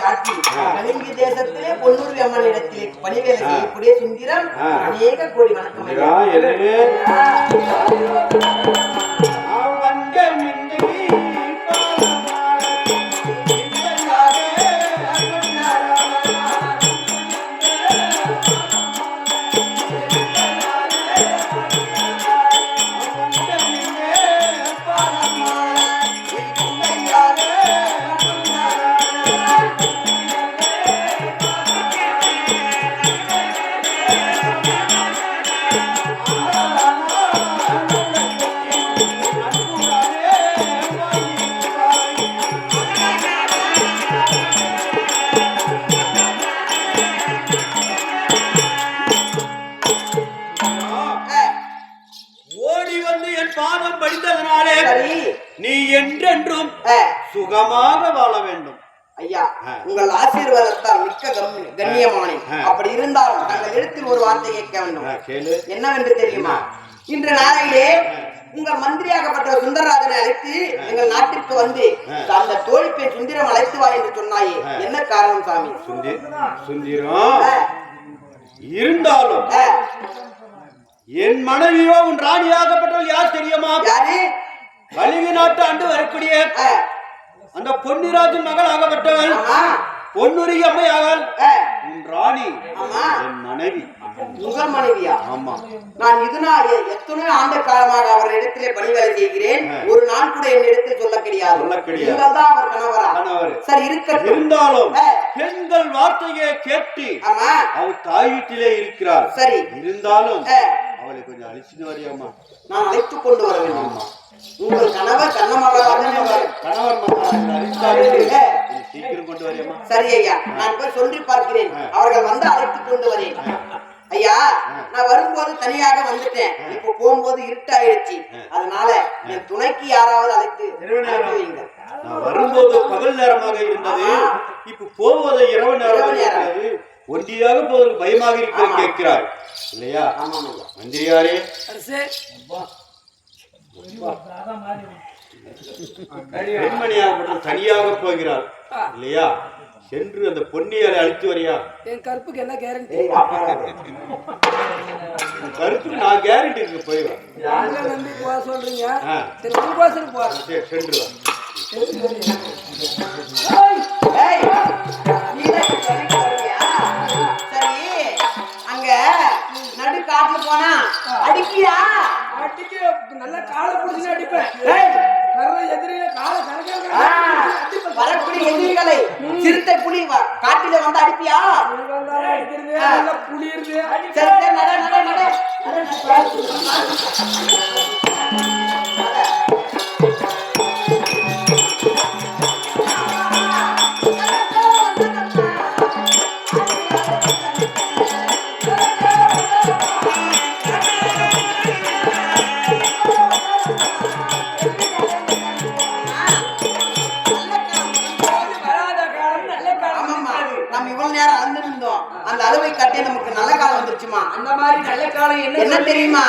சாட்டி கலிங்கி தேசத்திலே பொன்னூர் அம்மன் இடத்திலே பணிவேலை செய்யக்கூடிய சுந்தரம் அநேக கோடி வணக்கம். நீ என்றென்றும் சுகமாக வாழ வேண்டும். ஐயா, உங்கள் ஆசீர்வாதத்தால் மிக்க கண்ணியமானேன். அப்படி இருந்தாலும் தங்கள் இடத்தில் ஒரு வார்த்தை கேட்க வேண்டும். என்னவென்று தெரியுமா? இன்று நாளையிலே உங்கள் மந்திரியாகப்பட்ட சுந்தரராஜனை அழைத்து எங்கள் நாட்டிற்கு வந்து அந்த தோழிப்பெண் சுந்தரம் அழைத்து வா என்று சொன்னாயே, என்ன காரணம் சாமி? சுந்தரம் இருந்தாலும் என் மனைவியோ உன் ராணியாகப்பட்டவள் யார் தெரியுமா? யாரு? கலிங்க நாட்டு ஆண்டு வரக்கூடிய அந்த பொன்னிராஜன் மகள் ஆகப்பட்டவள் பொன்னுரி அம்மையாகல் உன் ராணி என் மனைவி. உங்கள் மனைவியா? ஆமா. நான் எத்தனை ஆண்டு காலமாக அவர் இடத்திலே பணிவேலை செய்கிறேன். ஒரு நாள் கூட என் இடத்தில் சொல்ல கிடையாது. அவர் கணவரா? சரி, இருக்கட்டும். இருந்தாலும் பெண்கள் வார்த்தையை கேட்டு அவள் தாய் வீட்டிலே இருக்கிறார். சரி, இருந்தாலும் அவளை கொஞ்சம் அழிச்சுட்டு வரியாமா? நான் அழைத்துக் கொண்டு வர வேண்டுமா? உங்கள் கணவர் சீக்கிரம் கொண்டு வரையமா? சரி ஐயா, நான் போய் சொல்லி பார்க்கிறேன். அவர்கள் வந்து அழைத்துக் கொண்டு வரேன். ஐயா, நான் வரும்போது தனியாக வந்துட்டேன். இப்ப போகும்போது இருட்டாயிடுச்சு. அதனால என் துணைக்கு யாராவது அழைத்து வைங்க. நான் வரும்போது பகல் நேரமாக இருந்தது, இப்ப போவது இரவு நேரம். ஒண்டியாக போவதற்கு பயமாக இருக்கிறது கேட்கிறார் இல்லையா? மந்திரியாரே, பெண்மணியாக தனியாக போகிறார் இல்லையா? சென்று அந்த பொன்னியாரை அழைத்து வரியா? என் கருப்புக்கு என்ன கேரண்டி? கருப்புக்கு நான் கேரண்டி இருக்கு. போயிடுவேன். நம்பி போக சொல்றீங்க. சென்று சரி, அங்க நடு காட்டுல போனா அடிக்கியா? அடிக்க நல்ல காலை பிடிச்சு அடிப்பேன். எதிரில காலை வரக்கூடிய எதிரிகளை சிறுத்தை புலி காட்டில வந்து அடிப்பியா? புலி இருக்கு. அந்த அளவை கட்டி நமக்கு நல்ல காலம் வந்துருச்சுமா. அந்த மாதிரி நல்ல காலம் என்ன தெரியுமா?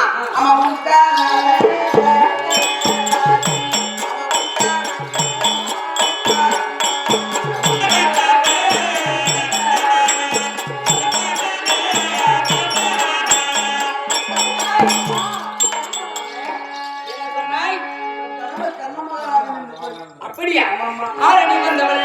அப்படியா? ஆரணி வந்தவள்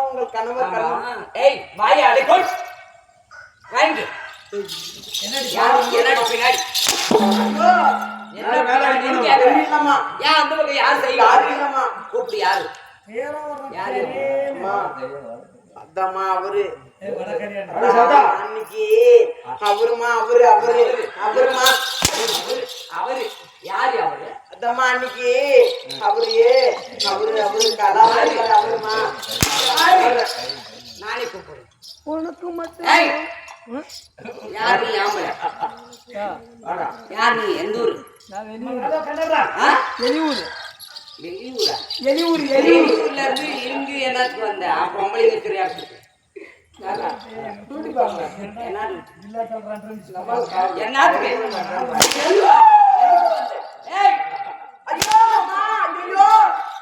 உங்கள் கணவர். வாயா அடைக்கொள். என்னடி பின்னாடி கூப்பிட்டு யாரு? அதாமா அவரு அன்னைக்கு அவருமா அவருமா அவரு யாரு? அவரு அதம்மா அன்னைக்கு அவரு கதாநாயகர் அவருமா. நானே கூப்பிடுறேன். உனக்கு மட்டும் யாரு? ஆம்பளை யார் நீ எந்த ஊரு நான் வெளியூர் வெளியூரா வெளியூர் வெளியூர்ல இருந்து இங்கு என்னத்துக்கு வந்த பொம்பளை இருக்கிறியா டூட்டி பாருங்க என்னத்துக்கு ஏய் ஐயோ அம்மா ஐயோ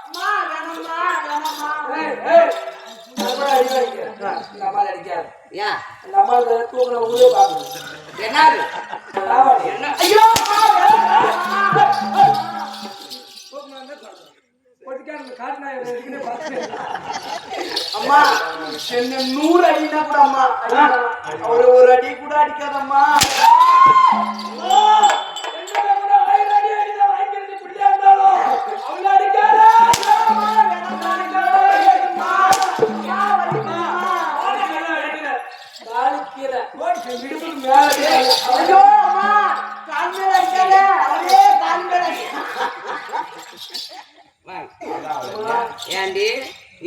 அம்மா வேணாம்மா வேணாம்மா ஏய் நம்மால அடிக்காது ஏன் நம்மால தூக்குற ஊரே பாக்கணும் என்னது என்ன ஐயோ அம்மா அம்மா என்ன 100 அடினா கூட அம்மா ஒரு அடி கூட அடிக்காதம்மா ஏண்டி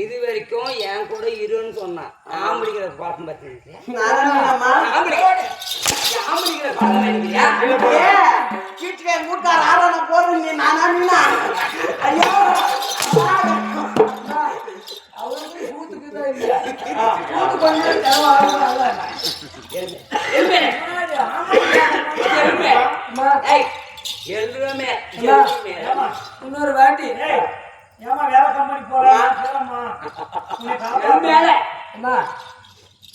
இது வரைக்கும் என் கூட இருன்னு சொன்னான் ஆம்படிக்கிற பாட்டம் பார்த்தீங்க வீட்டுல கூட்டார் ஆரோட போறேன் நீ நானா ஐயோ அவருக்கு கூத்துக்குதான் இல்லையா இன்னொரு வாட்டி ஏமா வேற கம்பெனி போறேன் அம்மா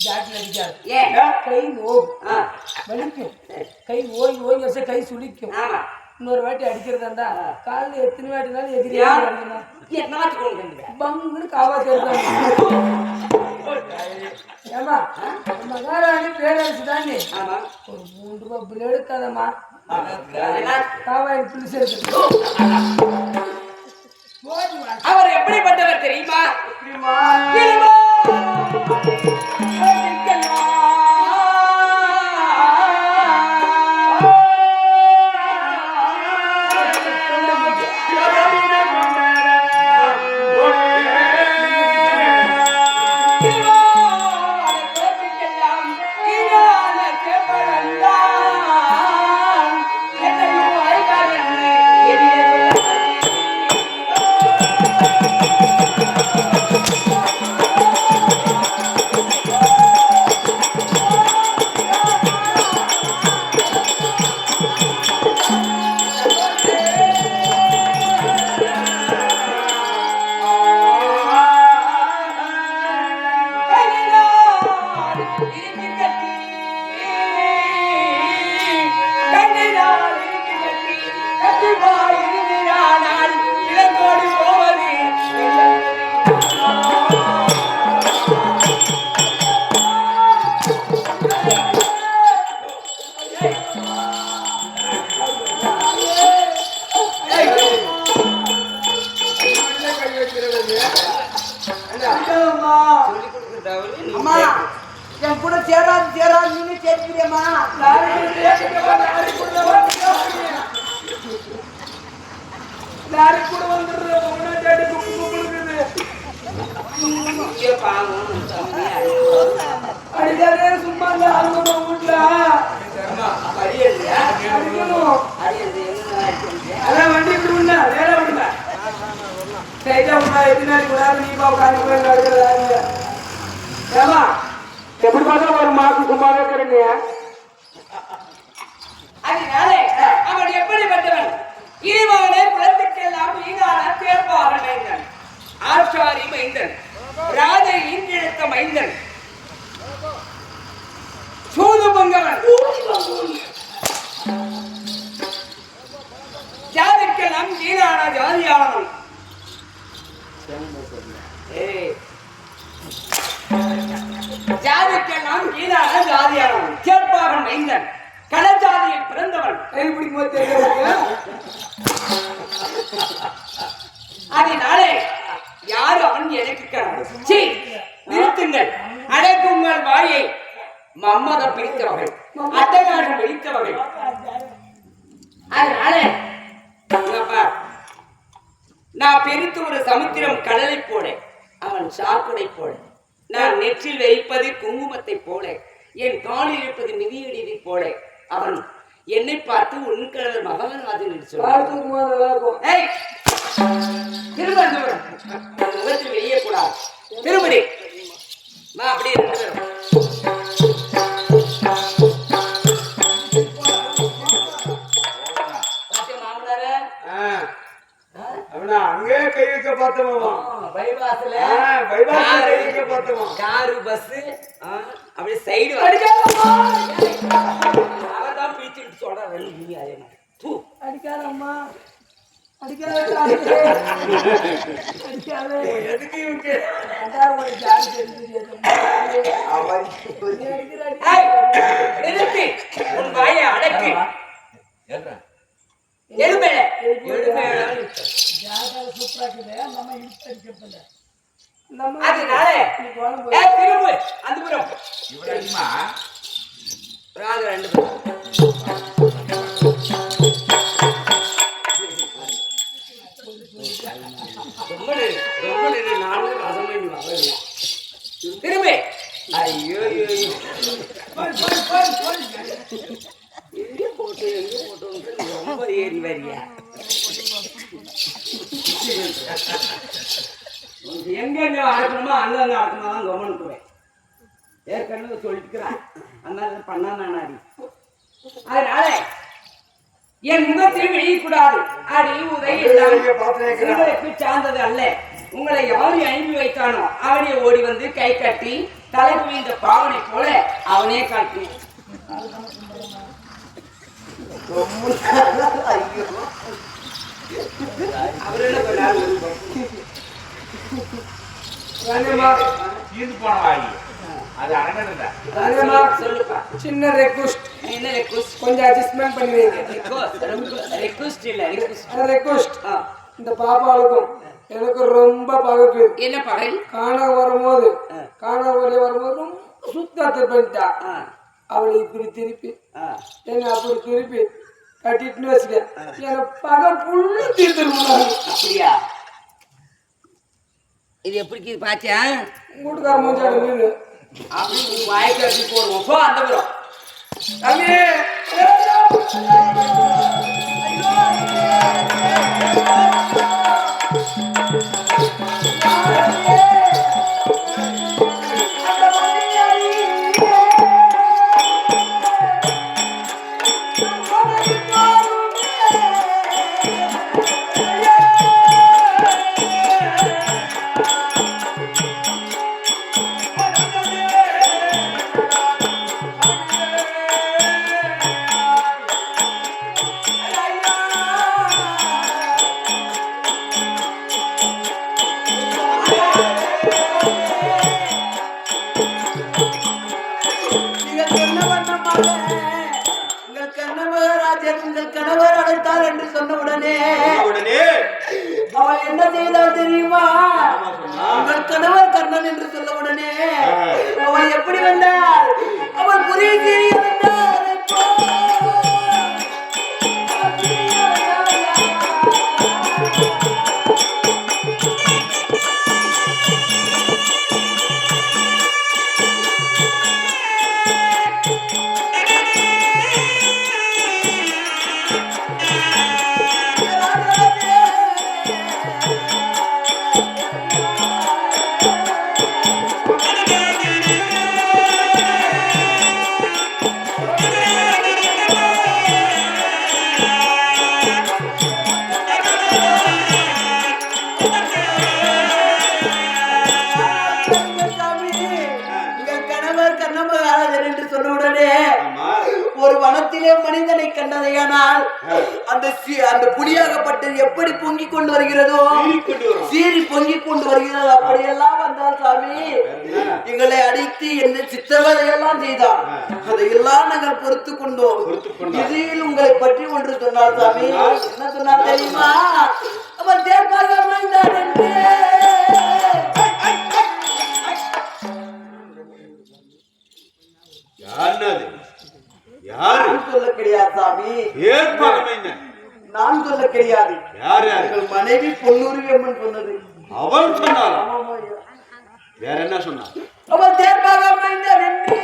ஜாக்கில் அடிக்காது ஏன் கை நோவும் வலிக்கும் கை ஓய் ஓய் வச்ச கை சுளிக்கும் இன்னொரு வாட்டி அடிக்கிறதா இருந்தா காலில் எத்தனை வாட்டினாலும் எதிரியா பங்குன்னு காவாத்தி இருக்காங்க ஏமா மகாராணி பேரரசுதானே ஒரு 3 ரூபாய் பில் எடுக்காதம்மா காவாய் புளிச்சு இருக்கு அவர் எப்படிப்பட்டவர் தெரியுமா அம்மா என் கூட சேராது நீ சேர்க்கிறியம்மா லாரி கூட வந்துடுற அடிக்காதே சும்மா இல்ல அவங்க வீட்டுல அதான் வண்டி விடுங்க வேலை விடுங்க சைட்டா உண்டா எத்தனை கூட நீ பாப்பாங்க போய் ஏமா எப்படி பார்த்தா ஒரு மாசம் சும்மாவே இருக்கிறீங்க அதனாலே அவன் எப்படிப்பட்டவன் ஈவானே குலத்துக்கெல்லாம் ஈகான தேர்வாக மைந்தன் ஆச்சாரி மைந்தன் ராஜை ஈன்றெடுத்த மைந்தன் சூது பங்கவன் ஜாதிக்கெல்லாம் ஈகான ஜாதியானவன் ஜாதிக்கெல்லாம் ஈடான ஜாதியானவன் சேர்ப்பாக மைந்தன் கடஜாதியில் பிறந்தவன் கைப்பிடிக்கும் போது அதனாலே யாரு அவன் எனக்கு நிறுத்துங்கள் அடைக்குங்கள் வாயை மம்மத பிடித்தவர்கள் அட்டகாரம் பிடித்தவர்கள் அதனாலே நான் பெருத்து ஒரு சமுத்திரம் கடலை போல அவன் சாக்குடை போல நான் நெற்றில் வைப்பது குங்குமத்தை போல என் காலில் இருப்பது மிதியடியை போல அவன் என்னை பார்த்து உன் கணவர் மகாராஜன் என்று சொன்னார். பார்த்துக்கும் போது நல்லா இருக்கும். ஏய், திரும்ப அந்த முகத்தில் வெளியே கூடாது. திரும்படி வா, அப்படியே ரெண்டு பேரும். பாத்தியா மாமனாரே? அவனா அங்கே கை வைக்க பார்த்தோமா? பைபாஸ்ல பைபாஸ் கை வைக்க பார்த்தோமா? காரு பஸ் அப்படியே சைடு அவர்தான் பிடிச்சிட்டு சொல்றாரு. நீ அதே மாதிரி தூ அடிக்காதம்மா, அடிக்காத எதுக்கு இவங்க நிறுத்தி உன் வாயை அடக்கி எருமையில அதனால திரும்ப அந்த புறம் ரெண்டு பேரும் ரொம்ப நானும் ரசம் வேண்டி வரல திரும்ப. ஐயோ எங்க போட்டு ரொம்ப ஏறி வரியா? எங்க அடக்கணுமோ அங்க அடக்கணும் தான் கவனிக்குவேன். ஏற்கனவே சொல்லிட்டுக்கிறேன், அதனால பண்ணா நானாடி. அதனால என் முகத்தில் வெளியக்கூடாது. அடி உதை உங்களுக்கு சார்ந்தது அல்ல. உங்களை யாரு அனுப்பி வைத்தானோ அவனே ஓடி வந்து கை கட்டி தலை குவிந்த பாவனை போல அவனே காட்டி அவர் என்ன பண்ணாரு? சொல்லுப்பா. சின்ன ரெக்வஸ்ட், என்ன ரெக்வஸ்ட்? கொஞ்சம் அட்ஜஸ்ட்மெண்ட் பண்ணுவீங்க. ரெக்வஸ்ட் இல்ல ரெக்வஸ்ட். இந்த பாப்பாவுக்கும் எனக்கு ரொம்ப பகக்கு. என்ன பகை? காணா வரும்போது ரொம்ப சுத்தத்தை பண்ணிட்டா. அவளை இப்படி திருப்பி என்ன அப்படி திருப்பி கட்டிட்டுன்னு வச்சுக்க, எனக்கு பகை புல்லு தீர்த்துருவாங்க. அப்படியா? இது எப்படி பாத்தியா? வீட்டுக்கார மூஞ்சாடு மீன் அப்படி வாய்க்கு அப்படி போடுவோம். போ அந்த புறம். தம்பி உங்கள் கணவர் அழைத்தார் என்று சொன்ன உடனே அவள் என்ன செய்தால் தெரியுமா? உங்கள் கணவர் கர்ணன் என்று சொல்ல உடனே அவள் எப்படி வந்தாள்? அவள் புரிய வந்தாள். ஒரு வனத்திலே மனிதனை கண்டதையானால் அந்த புலியாகப்பட்டது எப்படி பொங்கிக் கொண்டு வருகிறதோ, சீறி பொங்கிக் கொண்டு வருகிறதோ, அப்படியெல்லாம் வந்தால் சாமி எங்களை அடித்து என்ன சித்திரவதையெல்லாம் செய்தார். அதையெல்லாம் நாங்கள் பொறுத்து கொண்டோம். இதில் உங்களை பற்றி ஒன்று சொன்னார் சாமி. என்ன சொன்னார் தெரியுமா? அவன் தேர்ப்பாக அமைந்தார் என்று. சொல்ல கிடையாது சாமி, நான் சொல்ல கிடையாது. எங்கள் மனைவி பொன்னூரி அம்மன் சொன்னது. அவள் சொன்னாள். வேற என்ன சொன்னா? அவள் தேர்ப்பாக அமைந்தார் என்று.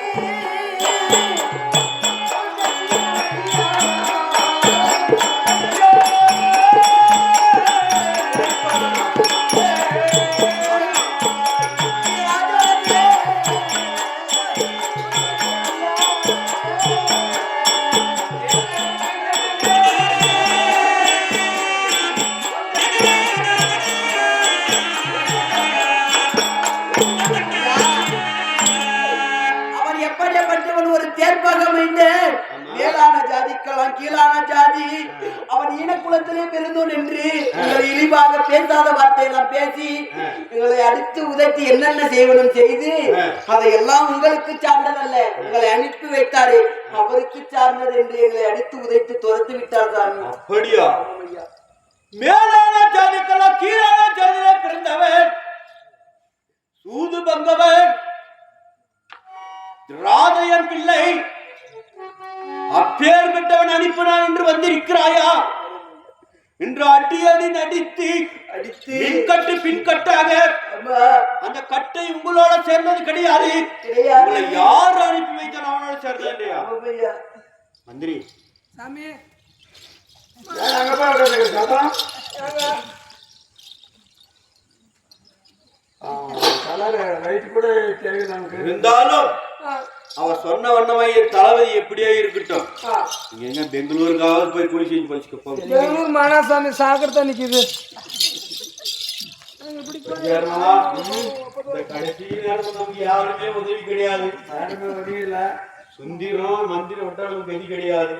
ஜாதிக்கெல்லாம் கீழான ஜாதி, அவன் ஈனக்குலத்திலே பிறந்தோன் என்று உங்களை இழிவாக பேசாத வார்த்தையெல்லாம் பேசி எங்களை அடித்து உதைத்து என்னென்ன செய்வனும் செய்து அதையெல்லாம் உங்களுக்கு சார்ந்ததல்ல, உங்களை அனுப்பி வைத்தாரே அவருக்கு சார்ந்தது என்று எங்களை அடித்து உதைத்து துரத்து விட்டார் சாமி. அப்படியா? மேலான ஜாதிக்கெல்லாம் கீழான ஜாதியிலே பிறந்தவன் சூது பங்கவன் ராதையன் பிள்ளை, அப்பேர் பெற்றவன் அனுப்பினான் என்று வந்திருக்கிறாயா? இன்று அடி நடித்து பின்கட்டு பின்கட்டாக அந்த கட்டை உங்களோட சேர்ந்தது கிடையாது. உங்களை யார் அனுப்பி வைத்தால் அவனோட சேர்ந்தது இல்லையா? மந்திரி சாமி இருந்தாலும் அவ சொன்ன வண்ணமாய் தளபதி எப்படியே இருக்கட்டும். நீங்க என்ன பெங்களூருக்காவது போய் குளி செஞ்சு பழிச்சுக்க போங்க. பெங்களூர் மானாசாமி சாகரத்தை நிக்குது. கடைசி நேரத்தில் நமக்கு யாருமே உதவி கிடையாது. சுந்திரம் மந்திரம் விட்டாலும் கதி கிடையாது.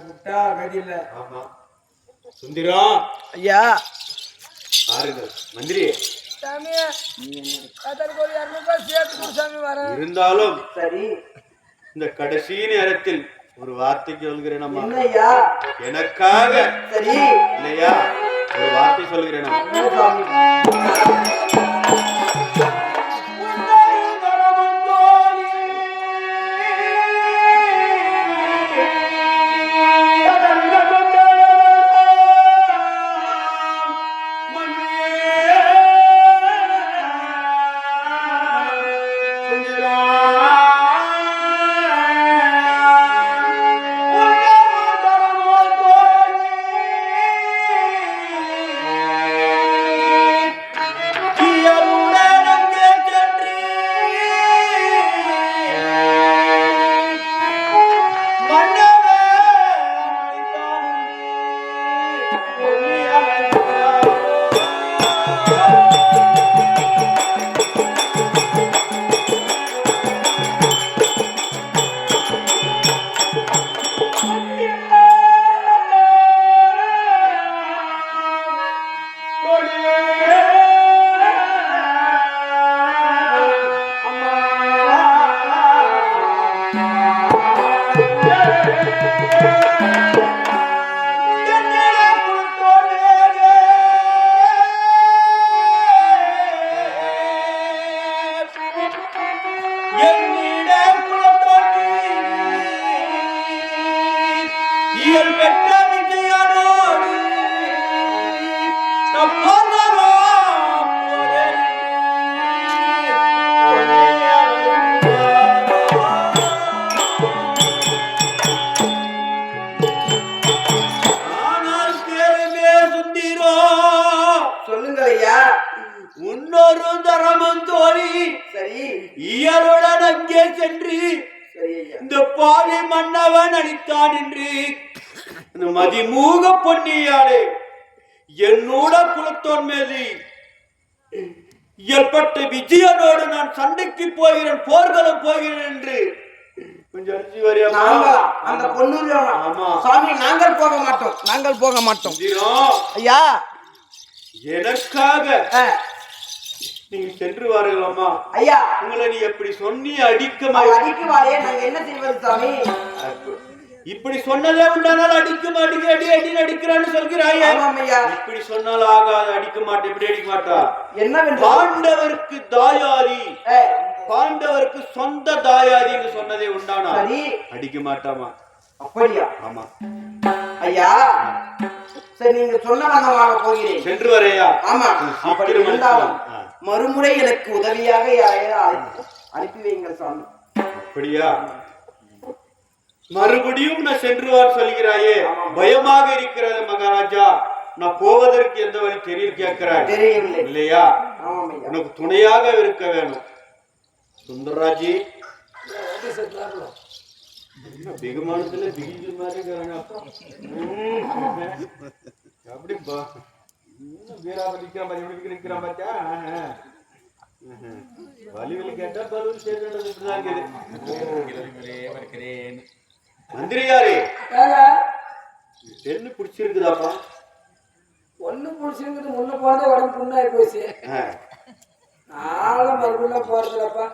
விட்டா கதி இல்ல. ஆமா சுந்திரம் ஐயா பாருங்க மந்திரி இருந்தாலும் சரி, இந்த கடைசி நேரத்தில் ஒரு வார்த்தைக்கு சொல்கிறேன் அம்மா. என்னய்யா? எனக்காக சரி இல்லையா ஒரு வார்த்தை சொல்கிறேன் இன்னொரு தரமும் தோழி சரி இயலுடன் அங்கே சென்று இந்த பாவி மன்னவன் அளித்தான் என்று இந்த மதிமூக பொன்னியாளே என்னோட குலத்தோன் மீது ஏற்பட்ட விஜயனோடு நான் சண்டைக்கு போகிறேன், போர்களும் போகிறேன் என்று கொஞ்சம் அரிசி வரையா? அந்த பொண்ணு சாமி நாங்கள் போக மாட்டோம், நாங்கள் போக மாட்டோம் ஐயா. எனக்காக நீங்க சென்று வாருங்களம்மா. ஐயா உங்களை நீ எப்படி சொன்னி அடிக்குவாரே, நாங்க என்ன செய்வது சாமி? இப்படி சொன்னதே உண்டானால் அடிக்கும் அடி அடிக்கிறான்னு சொல்கிறாயே. இப்படி சொன்னால் ஆகாது, அடிக்க மாட்டேன், இப்படி அடிக்க மாட்டா. என்ன பாண்டவருக்கு தாயாதி, பாண்டவருக்கு சொந்த தாயாதின்னு சொன்னதே உண்டானா அடிக்க மாட்டாமா? அப்படியா? ஆமா ஐயா. சரி நீங்க சொன்னவங்க போகிறேன், சென்று வரையா? ஆமா. அப்படி இருந்தாலும் மறுமுறை எனக்கு உதவியாக யாரையாவது அனுப்பி வைங்கள் சாமி. அப்படியா? மறுபடியும் நான் சென்றுவார் சொல்கிறாயே, பயமாக இருக்கிறது மகாராஜா. நான் போவதற்கு எந்த வழி தெரியும் கேட்கிறாய்? தெரியவில்லை இல்லையா? உனக்கு துணையாக இருக்க வேணும் சுந்தரராஜி. வெகுமானத்துல திடீர் மாதிரி அப்படி வீராபதிக்கிறான் பாத்தியா? வலி வலி கேட்டா பலூன் சேர்ந்து மந்திரியாரே ஏங்க பெண்ணு பிடிச்சிருக்குதாப்பா? ஒண்ணு பிடிச்சிருக்குது, முன்ன போனதே உடம்பு புண்ணாகி போச்சு. நானும் மறுபடியும் போறதில்லப்பா.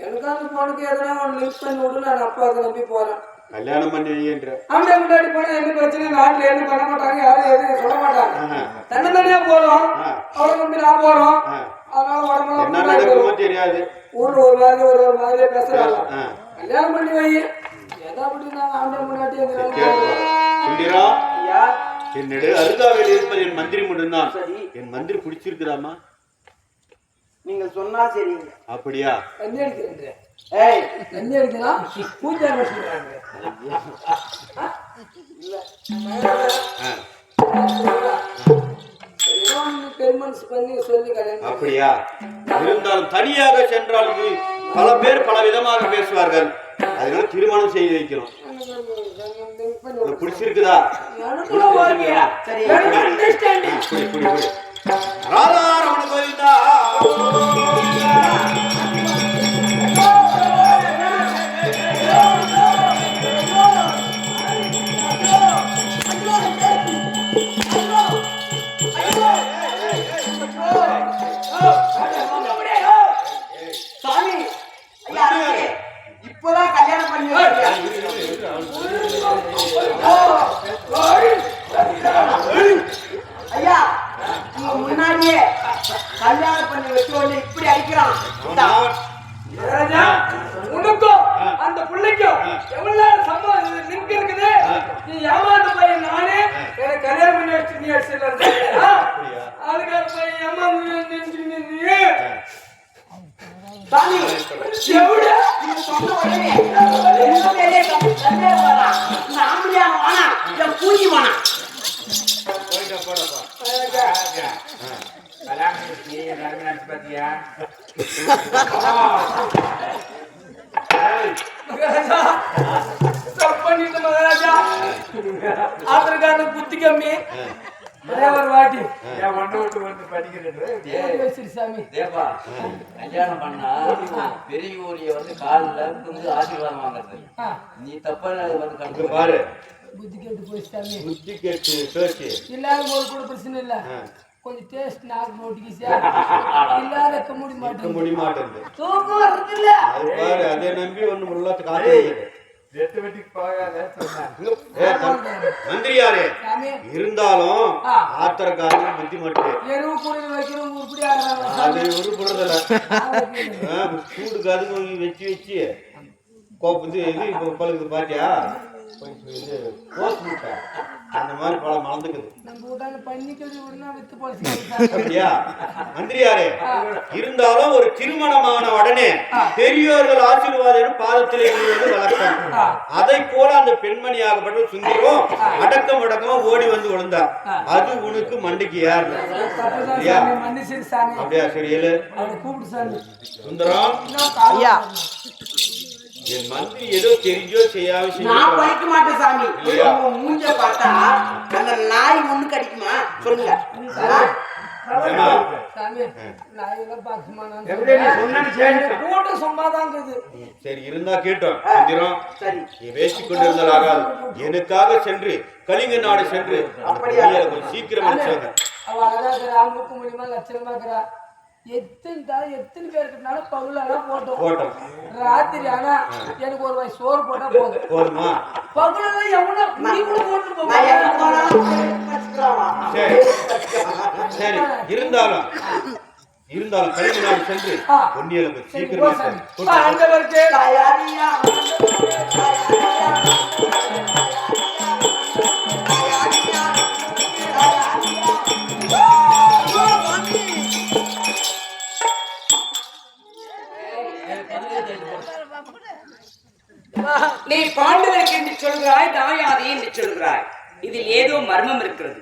எனக்கு அந்த பொண்ணுக்கு எதனா ஒன்று லிங்க் பண்ணி விடு, நான் அப்பாவுக்கு நம்பி போறேன். கல்யாணம் பண்ணி வைக்கின்ற அப்படியே முன்னாடி போனா என்ன பிரச்சனை, நாட்டுல எதுவும் பண்ண மாட்டாங்க, யாரும் எதுவும் சொல்ல மாட்டாங்க. தனித்தனியா போறோம், அவளை நம்பி நான் போறோம். அதனால என்ன உடம்புலாம் நடக்குமோ தெரியாது. ஊர்ல ஒரு மாதிரி ஒரு மாதிரியே பேசுறாங்க. கல்யாணம் பண்ணி வை, எதா அப்படி நான் ஆண்டை முன்னாடி சுந்தரா, ஐயா என்னிட அருகாமையில் இருப்பது என் மந்திரி மட்டும்தான். சரி, என் மந்திரி பிடிச்சிருக்குதாமா? நீங்க சொன்னா சரிங்க. அப்படியா? தண்ணி அடிக்கிறேன். ஏய் தண்ணி அடிக்கலாம், பூஜை சொல்றாங்க. பெருமன்ஸ் பண்ணி சொல்லி கல்யாணம். அப்படியா? இருந்தாலும் தனியாக சென்றால் பல பேர் பல விதமாக பேசுவார்கள். அதனால திருமணம் செய்து வைக்கிறோம். பிடிச்சிருக்குதா? சரி ராதாரமண கோவிந்தா. சாமி ஐயா இப்பதான் கல்யாணம் பண்ணி வச்சிருக்கியா? ஐயா நீங்க முன்னாடியே கல்யாணம் பண்ணி வச்சோன்னு இப்படி அடிக்கிறான். உனக்கும் அந்த பிள்ளைக்கும் எவ்வளவு நேரம் சம்பவம் லிங்க் இருக்குது. நீ ஏமாந்த பையன் நானே, எனக்கு கல்யாணம் பண்ணி வச்சு நீ அடிச்சுல அதுக்காக பையன் ஏமாந்து சாமி எவ்வளவு நீங்க சொன்ன உடனே என்ன வேலையை கல்யாணம் பண்ணா இந்த ஆம்பளையான வானா இல்ல பூஜி வானா? பண்ணிட்டு மகாராஜா ஆத்திரக்காரன புத்தி கம்மி ஒரு வாட்டி சாமி தேவா கல்யாணம் பண்ணா பெரிய ஊரிய வந்து காலில் இருந்து ஆசீர்வாதம் வாங்குறது. நீ தப்பா வந்து கண்டு பாரு, புத்தி கேட்டு போய் சாமி. புத்தி கேட்டு பேசி இல்லாத போது கூட பிரச்சனை இல்ல, கொஞ்சம் டேஸ்ட் நாக்கு நோட்டிக்கிச்சா இல்லாத இருக்க முடிய மாட்டேன். முடிய மாட்டேங்குது. தூக்கம் வர்றது இல்ல. அது பாரு, அதை நம்பி ஒண்ணு முள்ளாத்து காத்து மந்திரியாரே சாமி இருந்தாலும் ஆத்திரக்காரங்க புத்தி மட்டும் எருவு கூடையில் வைக்கிறவங்க உருப்படி ஆகிறாங்க. அது ஒரு புறதில்ல. சூடு கதுக்கு வச்சு வச்சு கோப்பது இது இப்போ பழுக்குது பாத்தியா? இது கோஸ் முட்டை அந்த மாதிரி பழம் மலர்ந்துக்குது. நம்ம வீட்டால பண்ணிக்கிறது விடனா வித்து போச்சு. அப்படியா? மந்திரியாரே இருந்தாலும் ஒரு திருமணமான உடனே பெரியோர்கள் ஆசீர்வாதம் பாதத்திலே விழுவது வழக்கம். அதை போல அந்த பெண்மணி ஆகப்பட்ட சுந்தரம் அடக்கம் அடக்கமா ஓடி வந்து விழுந்தார். அது உனக்கு மண்டிக்கு யாரு? அப்படியா? சரி ஏழு கூப்பிட்டு சாமி சுந்தரம். ஐயா என் மந்திரி ஏதோ தெரிஞ்சோ செய்யாம நான் படிக்க மாட்டேன் சாமி. உங்க மூஞ்ச பார்த்தா அந்த நாய் ஒண்ணு கடிக்குமா சொல்லுங்க? சாமி நாயெல்லாம் பாக்குமா? கூட்ட சும்மாதான் இருக்குது. சரி இருந்தா கேட்டோம். சுந்தரம் சரி நீ பேசிக் கொண்டிருந்தால் ஆகாது. எனக்காக சென்று கலிங்க நாடு சென்று கொஞ்சம் சீக்கிரம் அனுப்பிச்சாங்க. அவ அழகா இருக்கிறா, முக்கு முடியுமா லட்சணமா இருக்கிறா. எத்தனை பேருக்குனாலும் பகுலெல்லாம் போட்டோம். ராத்திரி ஆனா எனக்கு ஒரு வாய் சோறு போட்டா போதுமா? பகுலெல்லாம் எவ்வளவு புளி கூட போட்டு சரி சரி இருந்தாலும் கலிங்க நாடு சென்று பொன்னியலுக்கு சீக்கிரம் நீ பாண்டவருக்கு என்று சொல்கிறாய், தாயாதி என்று சொல்கிறாய். இதில் ஏதோ மர்மம் இருக்கிறது.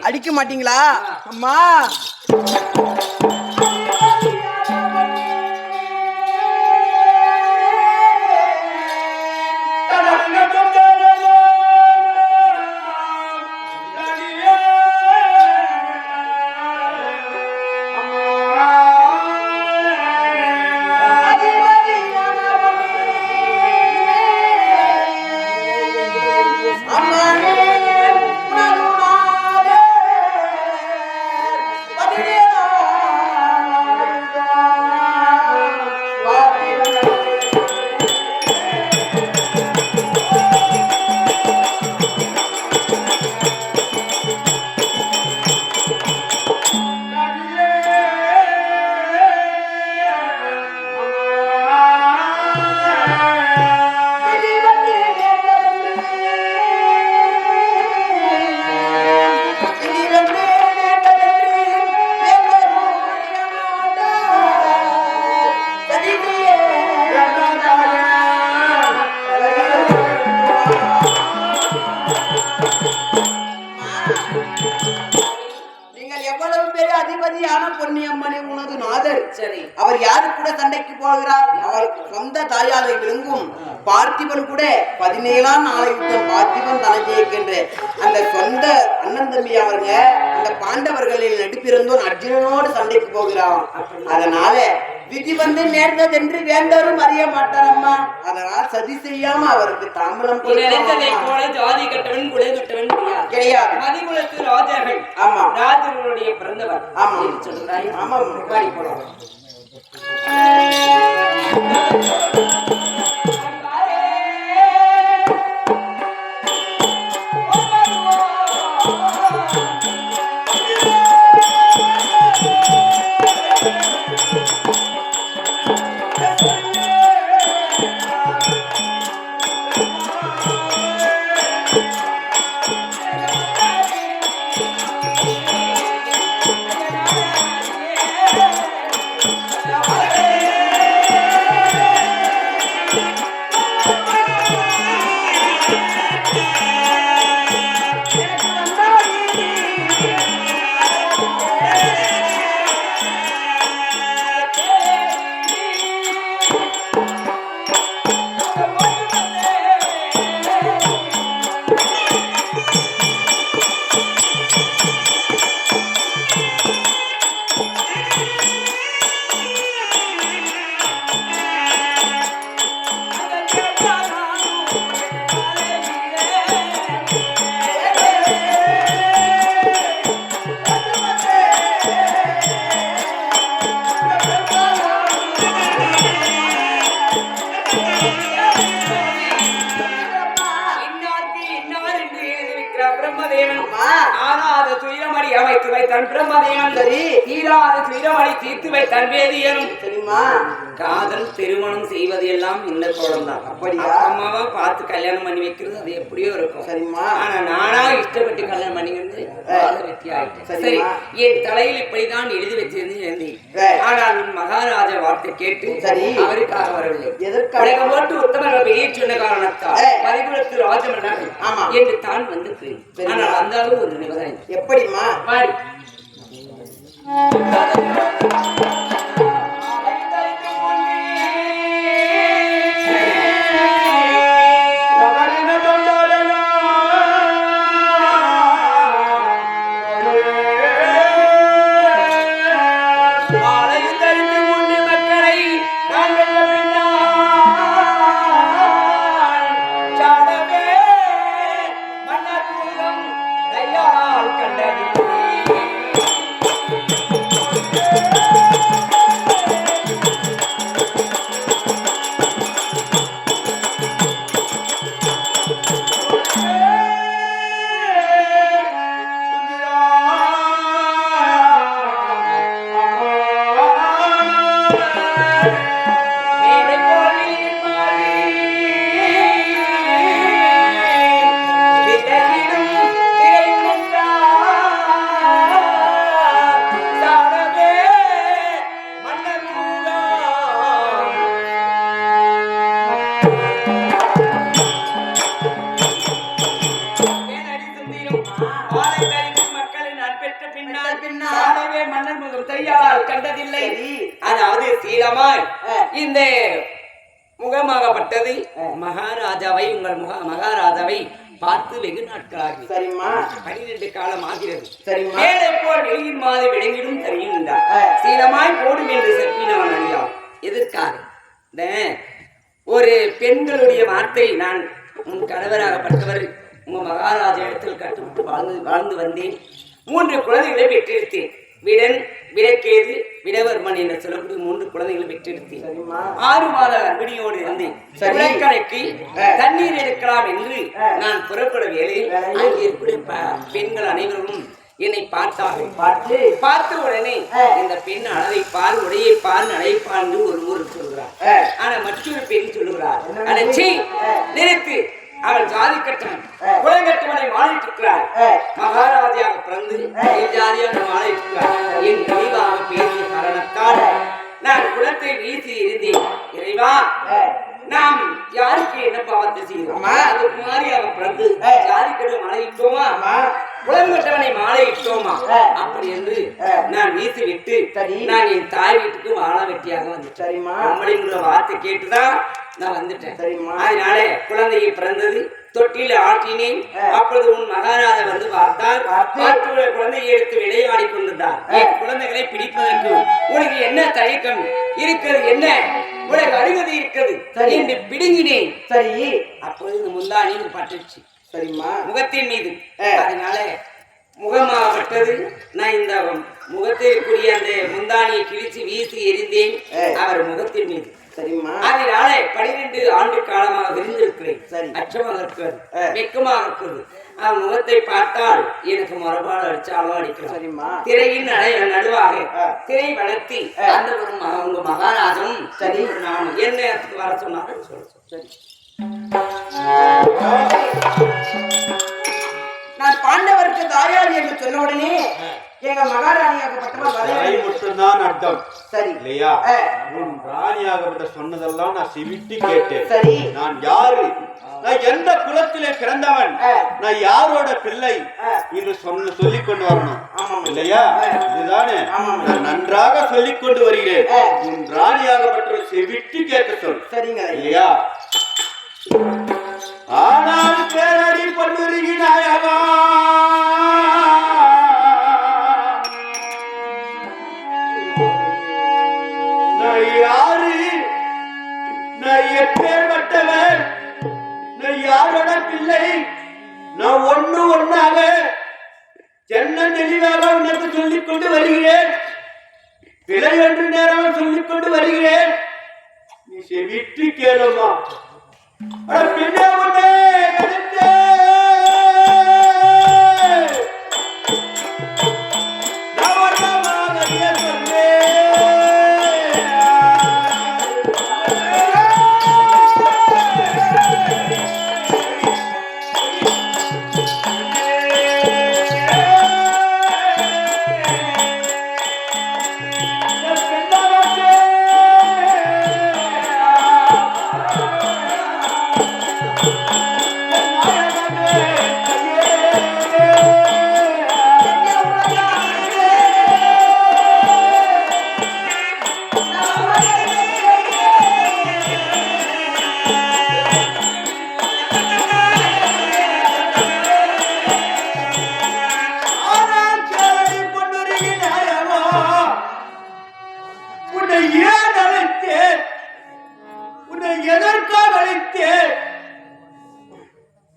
அடிக்க மாட்டீங்களா அம்மா? தாயான பொன்னியம்மனே உனது நாதர். சரி. அவர் யாரு கூட சண்டைக்கு போகிறார்? அவர் சொந்த தாயாரை விழுங்கும் பார்த்திபன் கூட 17ஆம் நாளை யுத்தம் பார்த்திபன் தலை ஜெயிக்கின்ற அந்த சொந்த அண்ணன் தம்பி அவருங்க அந்த பாண்டவர்களில் நடிப்பிருந்தோம் அர்ஜுனனோடு சண்டைக்கு போகிறான். அதனால விதி வந்து நேர்ந்ததென்று வேந்தரும் அறிய மாட்டாரம்மா. அதனால் சதி செய்யாம அவருக்கு தாம்பலம் போல ஜாதி கட்டவன் குலை கட்டவன் கிடையாது. மதிகுலத்து ராஜர்கள். ஆமா, ராஜர்களுடைய பிறந்தவர். ஆமா சொல்றாய். ஆமா, பாடி போலாம். காதல் திருமணம் செய்வது எல்லாம் இந்த கோலம் தான். அம்மாவா பார்த்து கல்யாணம் பண்ணி வைக்கிறது அது எப்படியோ இருக்கும். சரிம்மா. ஆனா நானா இஷ்டப்பட்டு கல்யாணம் பண்ணிக்கிறது வெற்றி ஆயிட்டேன். சரி, என் தலையில் இப்படிதான் எழுதி வச்சிருந்து. ஆனால் மகாராஜா வார்த்தை கேட்டு அவருக்காக வரவில்லை. உலகம் போட்டு உத்தமர்கள் வெளியே சொன்ன காரணத்தால் மதிகுலத்து ராஜமன்னார் என்று தான் வந்து. ஆனால் வந்தாலும் ஒரு நிபந்தனை. எப்படிமா? மாறி கண்டதில்லை. அதாவது சீலமாய் இந்த முகமாகப்பட்டது மகாராஜாவை உங்கள் மகாராஜாவை பார்த்து வெகு நாட்களாகி 12 காலம் ஆகிறது. போல் வெளியின் மாத விளங்கிடும் தெரிகின்றார். சீலமாய் போடும் என்று செப்பினவன் அழியா. எதற்காக? ஒரு பெண்களுடைய வார்த்தை நான் உன் கணவராகப்பட்டவர் உங்க மகாராஜா இடத்தில் கட்டுவிட்டு வாழ்ந்து வந்தேன். 3 குழந்தைகளை பெற்றெடுத்தேன். விடன், விடக்கேது, விடவர்மன் என்று சொல்லக்கூடிய 3 குழந்தைகளை பெற்றெடுத்தேன். 6 மாத கர்ப்பிணியோடு இருந்தேன். கரைக்கு தண்ணீர் எடுக்கலாம் என்று நான் புறப்பட வேலையில் அங்கே இருக்கக்கூடிய பெண்கள் அனைவரும் என்னை பார்த்தார்கள். பார்த்த உடனே இந்த பெண் அளவை பார், உடையை பார், நடை பார் ஒரு ஊர் சொல்கிறார். ஆனா மற்றொரு பெண் சொல்லுகிறார், அடைச்சி நிறுத்து, அவள் ஜாதி கட்டணம் குலங்கட்டவனை வாழிட்டு இருக்கிறார். மகாராஜாக பிறந்து ஜாதியாக வாழிட்டு இருக்கிறார். என் தெளிவாக பேசிய காரணத்தால் நான் குலத்தை வீசி இருந்தேன். இறைவா, நாம் யாருக்கு என்ன பாவத்தை செய்தோம்? அதுக்கு மாதிரி அவன் பிறந்து ஜாதி கட்டு மழையிட்டோமா? குளங்கட்டவனை மாலை இட்டோமா அப்படி என்று நான் வீசி விட்டு சரி. நான் என் தாய் வீட்டுக்கு வாழ வெட்டியாக வந்துட்டேன். சரிம்மா. அம்மடிங்கிற வார்த்தை கேட்டுதான் நான் வந்துட்டேன். சரிம்மா. அதனாலே குழந்தையை பிறந்தது தொட்டில ஆட்டினேன். அப்பொழுது உன் மகாராஜா வந்து பார்த்தால் குழந்தையை எடுத்து விளையாடி கொண்டிருந்தார். என் குழந்தைகளை பிடிப்பதற்கு உனக்கு என்ன தயக்கம் இருக்கிறது, என்ன உனக்கு அருகதை இருக்கிறது என்று பிடுங்கினேன். சரி. அப்பொழுது இந்த முந்தானியில் பட்டுச்சு. சரிம்மா. முகத்தின் மீது. அதனால முகமாகப்பட்டது. நான் இந்த முகத்திற்குரிய அந்த முந்தானியை கிழிச்சு வீசி எரிந்தேன் அவர் முகத்தின் மீது. சரிம்மா. அதனால 12 ஆண்டு காலமாக விரிந்திருக்கிறேன். சரி. அச்சமாக இருக்கிறது, வெக்கமாக இருக்கிறது. அவன் முகத்தை பார்த்தால் எனக்கு மரபாடு அடிச்சாலும் அடிக்கலாம். சரிம்மா. திரையின் நடுவாக திரை வளர்த்தி அந்த ஒரு உங்க மகாராஜன் சரி நான் என்ன இடத்துக்கு வர சொன்னாலும் சரி. நான் பாண்டவருக்கு தாயாளி என்று சொன்ன உடனே எங்க மகாராணியாகப்பட்டவர் மட்டும்தான் அர்த்தம். சரி இல்லையா? உன் ராணியாகப்பட்ட சொன்னதெல்லாம் நான் செவிட்டு கேட்டேன். சரி. நான் யாரு, நான் எந்த குலத்திலே பிறந்தவன், நான் யாரோட பிள்ளை என்று சொல்லிக் கொண்டு வரணும் இல்லையா? இதுதானே நான் நன்றாக சொல்லிக் கொண்டு வருகிறேன். உன் ராணியாகப்பட்ட செவிட்டு கேட்க சொல். சரிங்க இல்லையா? ஆனால் பேரடி பண்ணுகிறாயவா நான் யாரு, நான் எப்பேற்பட்டவன், நான் யாரோட பிள்ளை, நான் ஒண்ணாக சென்ன தெளிவாக உனக்கு சொல்லிக் கொண்டு வருகிறேன். பிழை ஒன்று நேரம் சொல்லிக் கொண்டு வருகிறேன். நீ செவிட்டு கேளுமா. பின்னே உன்னை எடுத்தே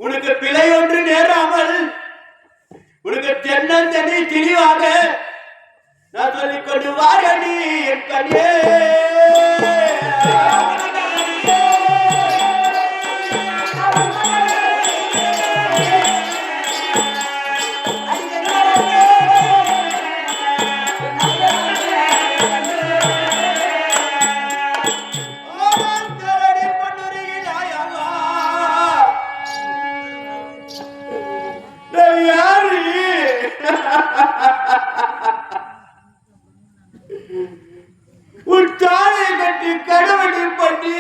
உனக்கு பிழை ஒன்று நேராமல் உனக்கு தென்னந்தனி தெளிவாக நான் சொல்லிக் கொண்டு வாரடி என் கண்ணே. உன் தாயை கட்டி கடவுளை பண்ணி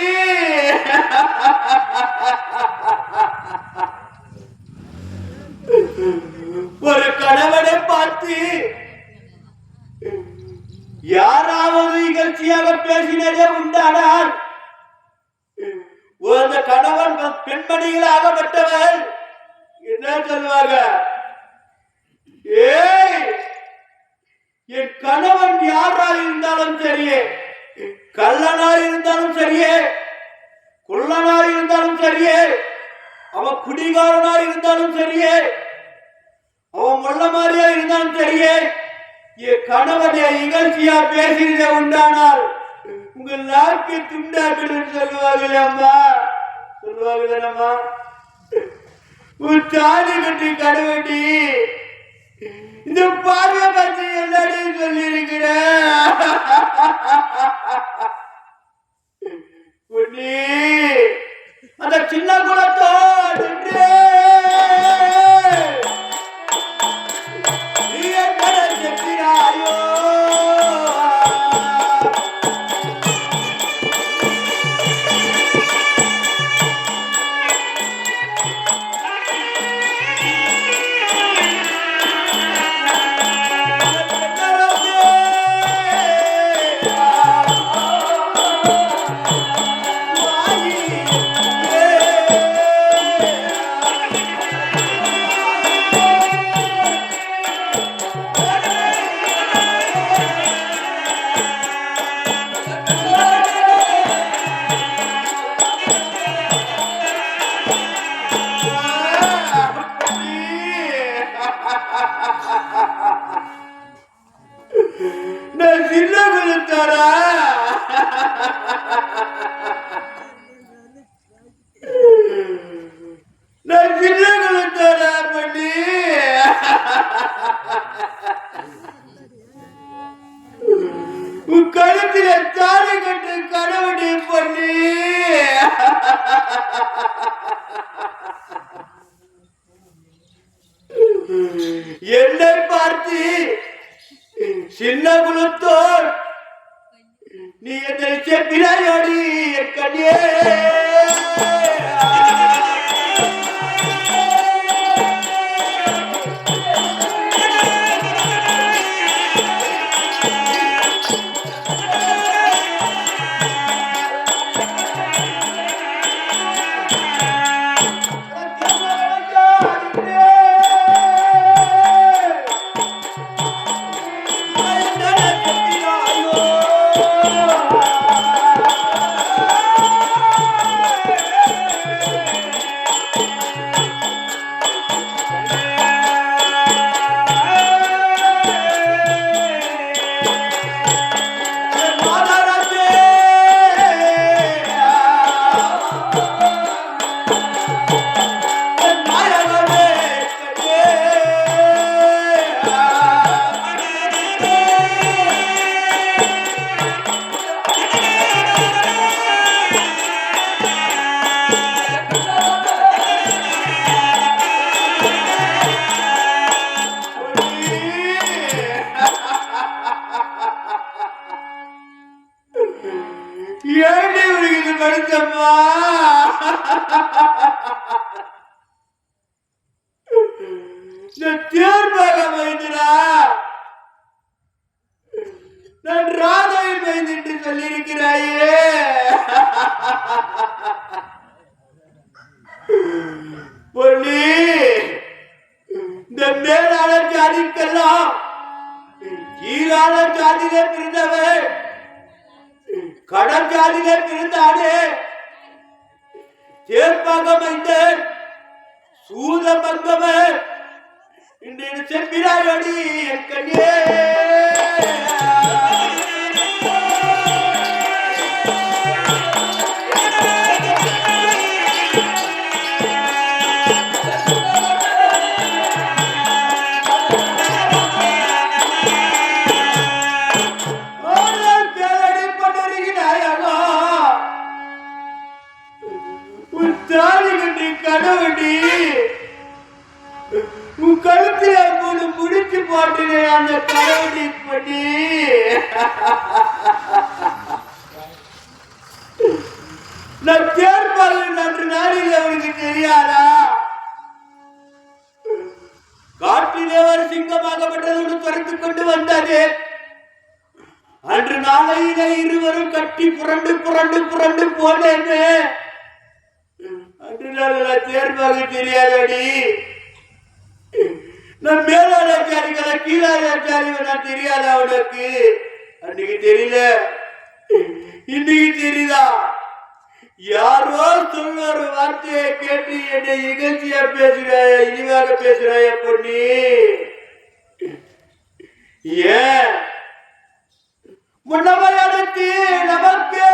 ஒரு கணவனை பார்த்து யாராவது இகழ்ச்சியாக பேசினதே உண்டானால் அந்த கணவன் பெண்மணிகளாகப்பட்டவர் என்ன சொல்லுவாங்க? ஏய், என் கணவன் யாரா இருந்தாலும் சரியே, கள்ளனா இருந்தாலும் சரியே, குள்ளனா இருந்தாலும் சரியே, அவன் குடிகாரனா இருந்தாலும் சரியே, அவன் முள்ள மாதிரியா இருந்தாலும் சரியே, என் கணவனை இகழ்ச்சியா பேசினதே உண்டானால் உங்கள் நாக்கு துண்டாக்குன்னு சொல்லுவாங்களே அம்மா, சொல்லுவாங்களே அம்மா. உன் தாலி கட்டி கடவுட்டி இந்த பார்வை பற்றி எல்லாரையும் சொல்லி இருக்கிற அந்த சின்ன குலத்தோடு நீ செக்கிறாயோ நான் சின்ன குலத்தாரா நான் சின்ன குலத்தாரா பண்ணி உன் கழுத்துல தாலி கட்டு கடவுளை பண்ணி என்னை பார்த்து சின்ன குலத்தோர் நீ என்னை செப்பினாயோடி என் கண்ணியே நான் ராதை என்று சொல்லியிருக்கிறாயே பொன்னி இந்த மேலான ஜாதிக்கெல்லாம் கீழான ஜாதியிலே பிறந்தவன் கடன் ஜாதியிலே பிறந்தானே தேர்ப்பாக வைத்த சூதமங்கவன் இன்று செம்பிராயடி என் கண்ணே கடவுடி உன் கழுத்துல மூணு முடிச்சு போட்டு அந்த கடவுடி பண்ணி நான் தேர்ப்பாக நன்று நாளில் அவனுக்கு தெரியாதா காட்டிலே ஒரு சிங்கமாகப்பட்டது துரைத்து கொண்டு வந்தது அன்று நாளையில இருவரும் கட்டி புரண்டு புரண்டு புரண்டு போனேன்னு தேர்வாக தெரியாதடி நான் மேலாச்சாரிகளை கீழாச்சாரி நான் தெரியாதா உனக்கு அன்னைக்கு தெரியல இன்னைக்கு தெரியுதா யாரோ சொல்ல ஒரு வார்த்தையை கேட்டு என்னை இகழ்ச்சியா பேசுறாய இனிவாக பேசுறாய பொண்ணி ஏன் முன்னமை அடுத்து நமக்கு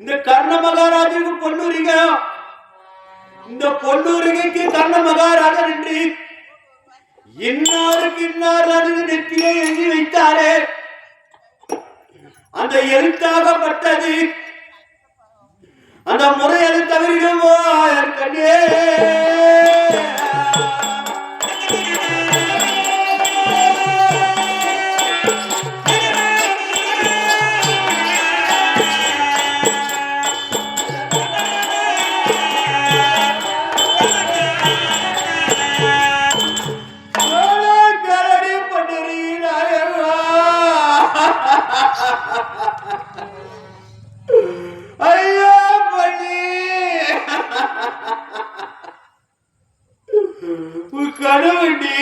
இந்த கர்ண மகாராஜுக்கு பொன்னுரிங்க இந்த பொன்னுரிகைக்கு கர்ண மகாராஜர் என்று இன்னாருக்கு இன்னார் நெத்தியை எழுதி வைத்தாரே அந்த எழுத்தாகப்பட்டது அந்த முறையை தவறிடுமோ கண்ணே ஐயோ பண்ணி உன் கனவண்டி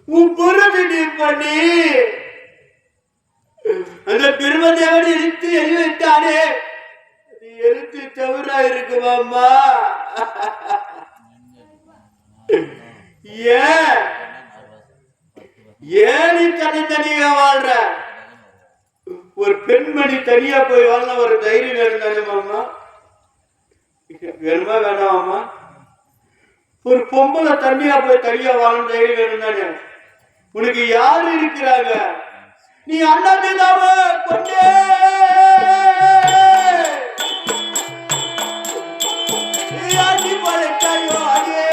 உன் புறவண்டி பண்ணி அந்த பெருமதேவன் எழுத்து எழுதி வைத்தானே அது எழுத்து தவறா இருக்குமாம்மா ஏன் நீ தனித்தனியா வாழ்ற ஒரு பெண்மணி தனியா போய் வாழ ஒரு தைரியம் இருந்தாலுமாம்மா வேணுமா வேணாமா ஒரு பொம்பளை தனியா போய் தனியா வாழும் தைரியம் இருந்தானே உனக்கு யாரு இருக்கிறாங்க நீ அண்ணாதிதாவ கொண்டே ஆண்டி பழைக்காயோ அடியே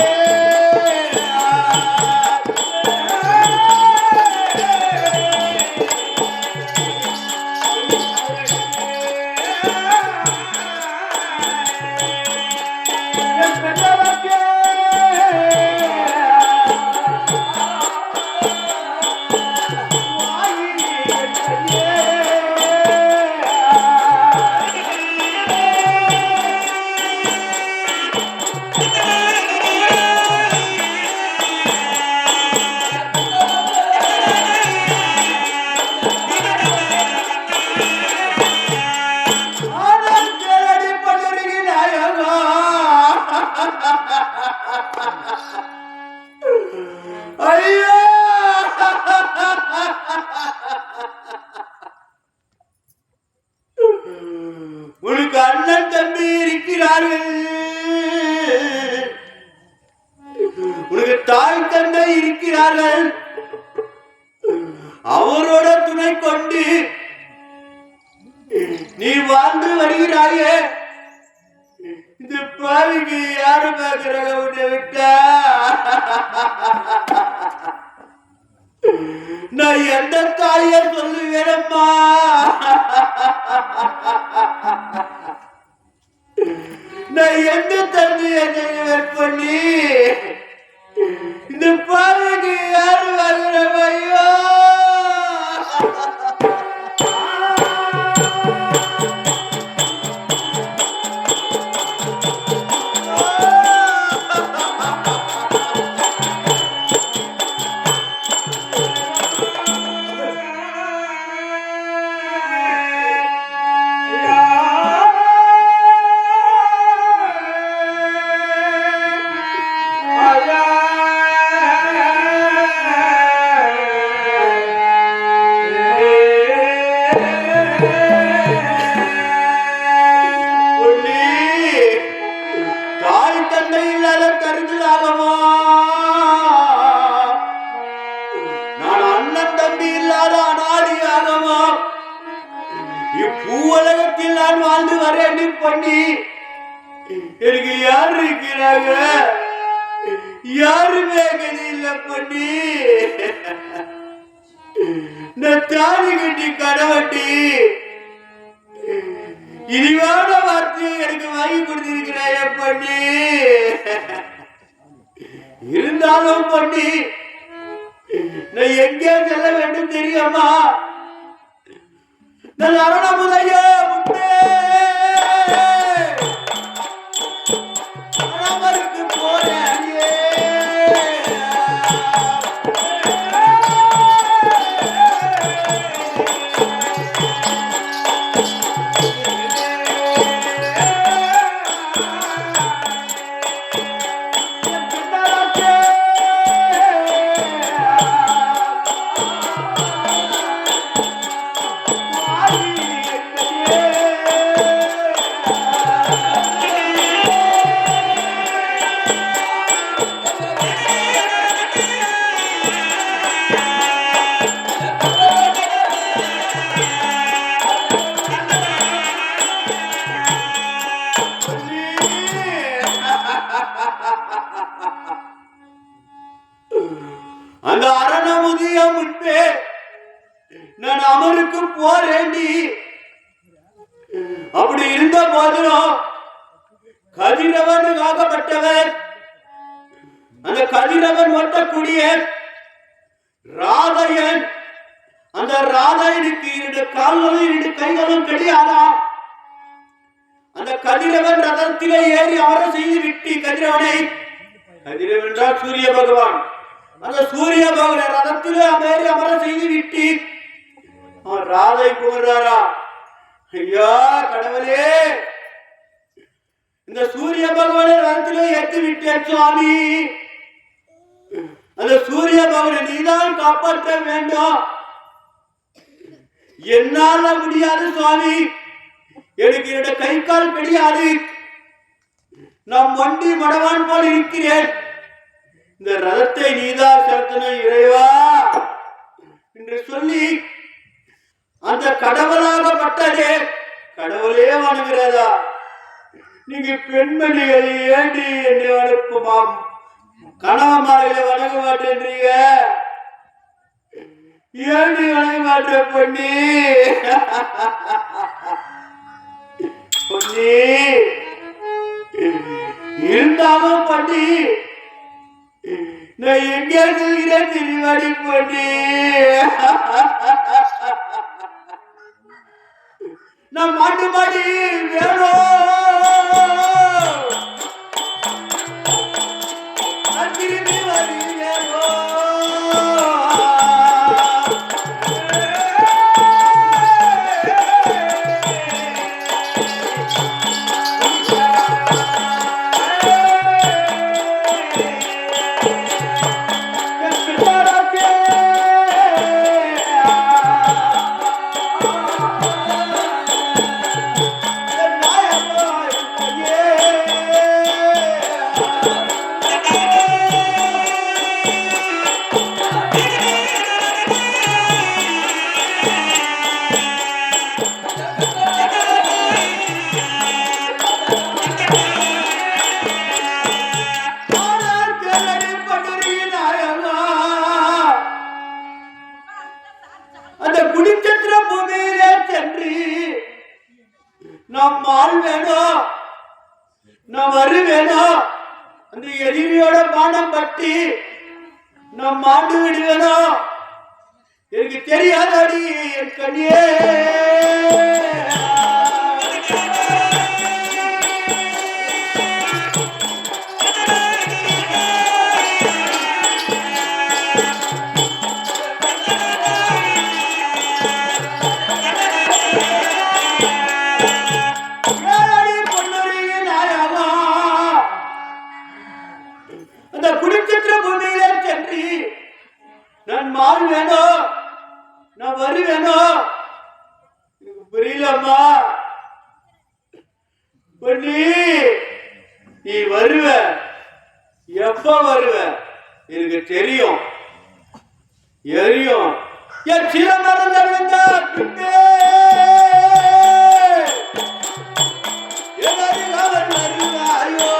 ஐயோ உனக்கு அண்ணன் தம்பி இருக்கிறார்கள் உனக்கு தாய் தந்தை இருக்கிறார்கள் அவரோட துணை கொண்டு நீ வாழ்ந்து வருகிறாயே இந்த பாவிக்கு யாரு பார்க்கிறாங்க உன்னை விட்டா நான் எந்த தாய சொல்லுவேனம்மா நான் எந்த தந்தைய பண்ணி இந்த பாவிக்கு யாரு பார்க்கிறோம் ஐயோ பூவுலகத்தில் நான் வாழ்ந்து வரேன் பண்ணி எனக்கு யாரு இருக்கிறாங்க யாருமே கதியில்ல பண்ணி நான் தாலி கட்டி கடவட்டி இனிவான வார்த்தையை எனக்கு வாங்கி கொடுத்திருக்கிறாய பண்ணி இருந்தாலும் பண்ணி நான் எங்கே செல்ல வேண்டும் தெரியுமா நான் அரணமுதைய முட்டே அரணமருக்கு போறேன் அந்த அரணமுதிய முன்பே நான் அமருக்கு போறேண்டி. அப்படி இருந்த போதிலும் கதிரவனுக்காகப்பட்டவர் அந்த கதிரவன் ஒட்டக்கூடிய ராதையன், அந்த ராதையனுக்கு 2 கால்களும் 2 கைகளும் கிடையாதா? அந்த கதிரவன் ரதத்திலே ஏறி அமர செய்து விட்டு கதிரவனை, கதிரவன் என்றால் சூரிய பகவான், அந்த சூரிய பகவான் ரதத்திலே ஏறி அமர செய்து விட்டு ராதை கூறுறாரா, ஐயா கடவுளே, இந்த சூரிய பகவானை ரதத்திலே ஏற்றி விட்டேன் சுவாமி, அந்த சூரிய பகவானை நீதான் காப்பாற்ற வேண்டும். என்னால முடியாது சுவாமி, எனக்கு 2 கை கால் கிடையாது, நான் மண்டி மடவான் போல் இருக்கிறேன். இந்த ரதத்தை நீதான் செலுத்தணும் இறைவா என்று சொல்லி அந்த கடவுளாகப்பட்டதே கடவுளே வணங்குகிறதா? நீங்க பெண்மணிகள் ஏண்டி என்னை வணக்குமா? கணவன்மார்களை வணங்க மாட்டேன்றீங்க, ஏண்டி வணங்க மாட்டேன் பொண்ணி? பொண்ணி இருந்தாலும் பொண்ணி, நான் எங்கே சொல்கிறேன் திருவாடி பொண்ணி, நான் மாட்டு மாடி வேணும், திரும்பி வருகிறோ. அந்த குடிச்சத்திர பூமியிலே சென்று நாம் வாழ்வேணும், நாம் வருவேணும், அந்த எதிரியோட பானம் பட்டி நாம் மாண்டு விடுவேணும். எனக்கு தெரியாதடி என் கண்ணியே, அந்த குடிச்சத்திர பூமியிலே சென்று நான் மாறுவேணும், நான் வருவேணும். எனக்கு புரியலம்மா பொண்ணி, நீ வருவ, எப்ப வருவ எனக்கு தெரியும், எரியும். என் சில மறந்த விழுந்த பின்னே அவன் வருவாயோ,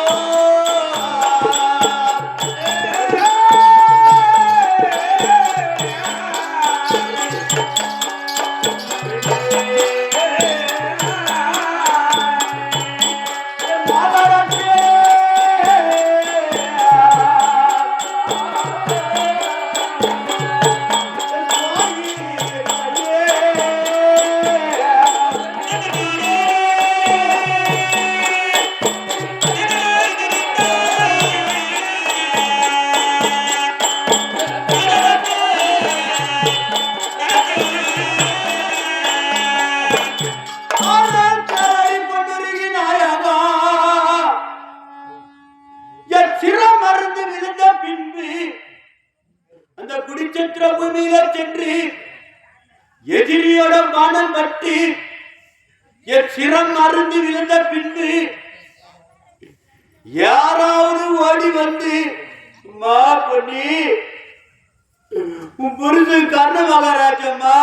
அந்த குடிச்சத்திர பூமியில சென்று எதிரியோட மானம் பற்றி என் சிரம் அருந்து விழுந்த பின்பு யாராவது ஓடி வந்து, மா பொண்ணி, உன் புரிஞ்சு கர்ண மகாராஜம்மா,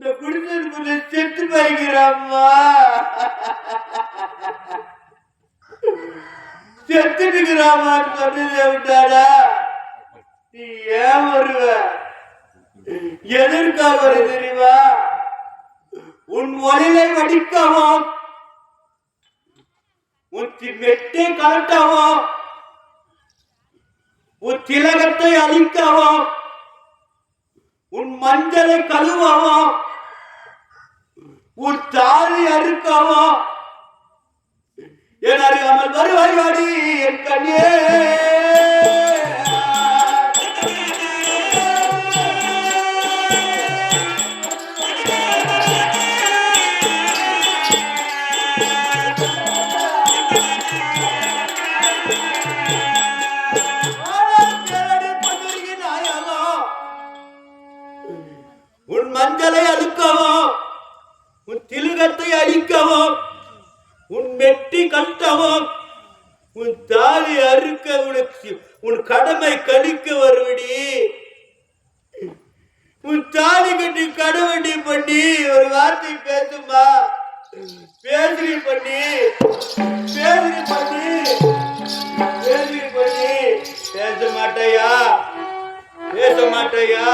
இந்த குடிசைக்குள்ள செத்து போய்கிறாம்மா. செத்துட்டுக்கிறாமான்னு சொன்னதே விட்டாடா. நீ ஏன் வருவ? எதற்காக வரு தெரியுமா? உன் ஒளிலை வடிக்கவும், உன் வெட்டை கலட்டவும், உன் திலகத்தை அழிக்கவும், உன் மஞ்சளை கழுவவும், உன் தாலி அறுக்கவும் என் அறியாமல் வருவாய் வாடி என் கண்ணே. உன் மஞ்சளை அழுக்கவும், உன் திலகத்தை அழிக்கவும், உன் வெட்டி கட்டவும், உன் தாலி அறுக்க உனக்கு உன் கடமை கழிக்க வருவடி. உன் தாலி கட்டி கடவண்டி பண்ணி ஒரு வார்த்தை பேசுமா. பேசுறி பண்ணி பேசுறி பண்ணி பேசுறி பண்ணி பேச மாட்டையா? பேச மாட்டையா?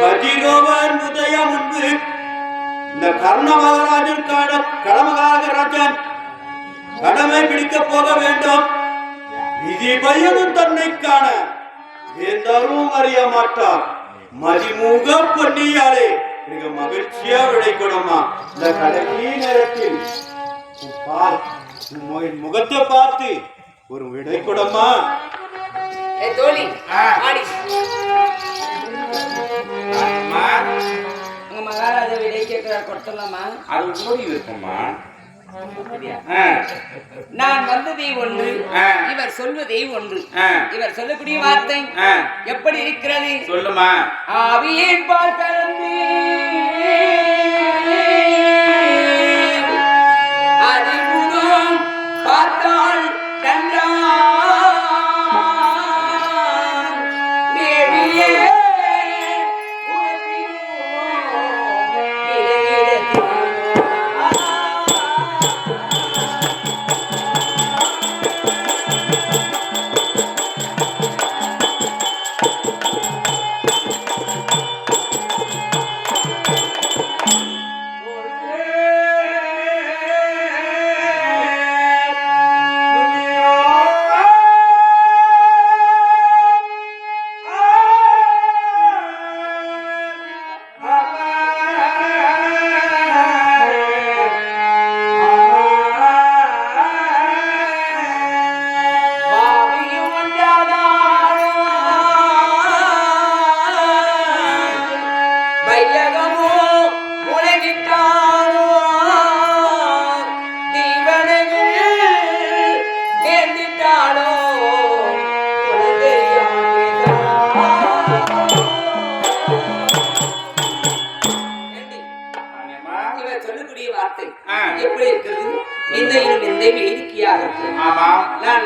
கதிரோவன் உதய முன்பு இந்த கர்ண மகாராஜன் கடமகாரராஜன் கடமை பிடிக்க போக வேண்டும். விதி பயனும் தன்னை காண வேந்தாலும் அறிய மாட்டார். மதிமுக பொன்னியாலே மிக மகிழ்ச்சியா விடை கொடுமா. இந்த கடைசி நேரத்தில் முகத்தை பார்த்து ஒரு விடை கொடுமா. தோழி ஆடி உங்க மகாராஜா விடை கேட்கிற கொடுத்தலாமா? அது கூடி இருக்குமா? நான் வந்ததே ஒன்று, இவர் சொல்வதே ஒன்று. இவர் சொல்லக்கூடிய வார்த்தை எப்படி இருக்கிறது சொல்லுமா. ஆவியின் பால் கலந்து அதிமுகம் பார்த்தால் நன்றா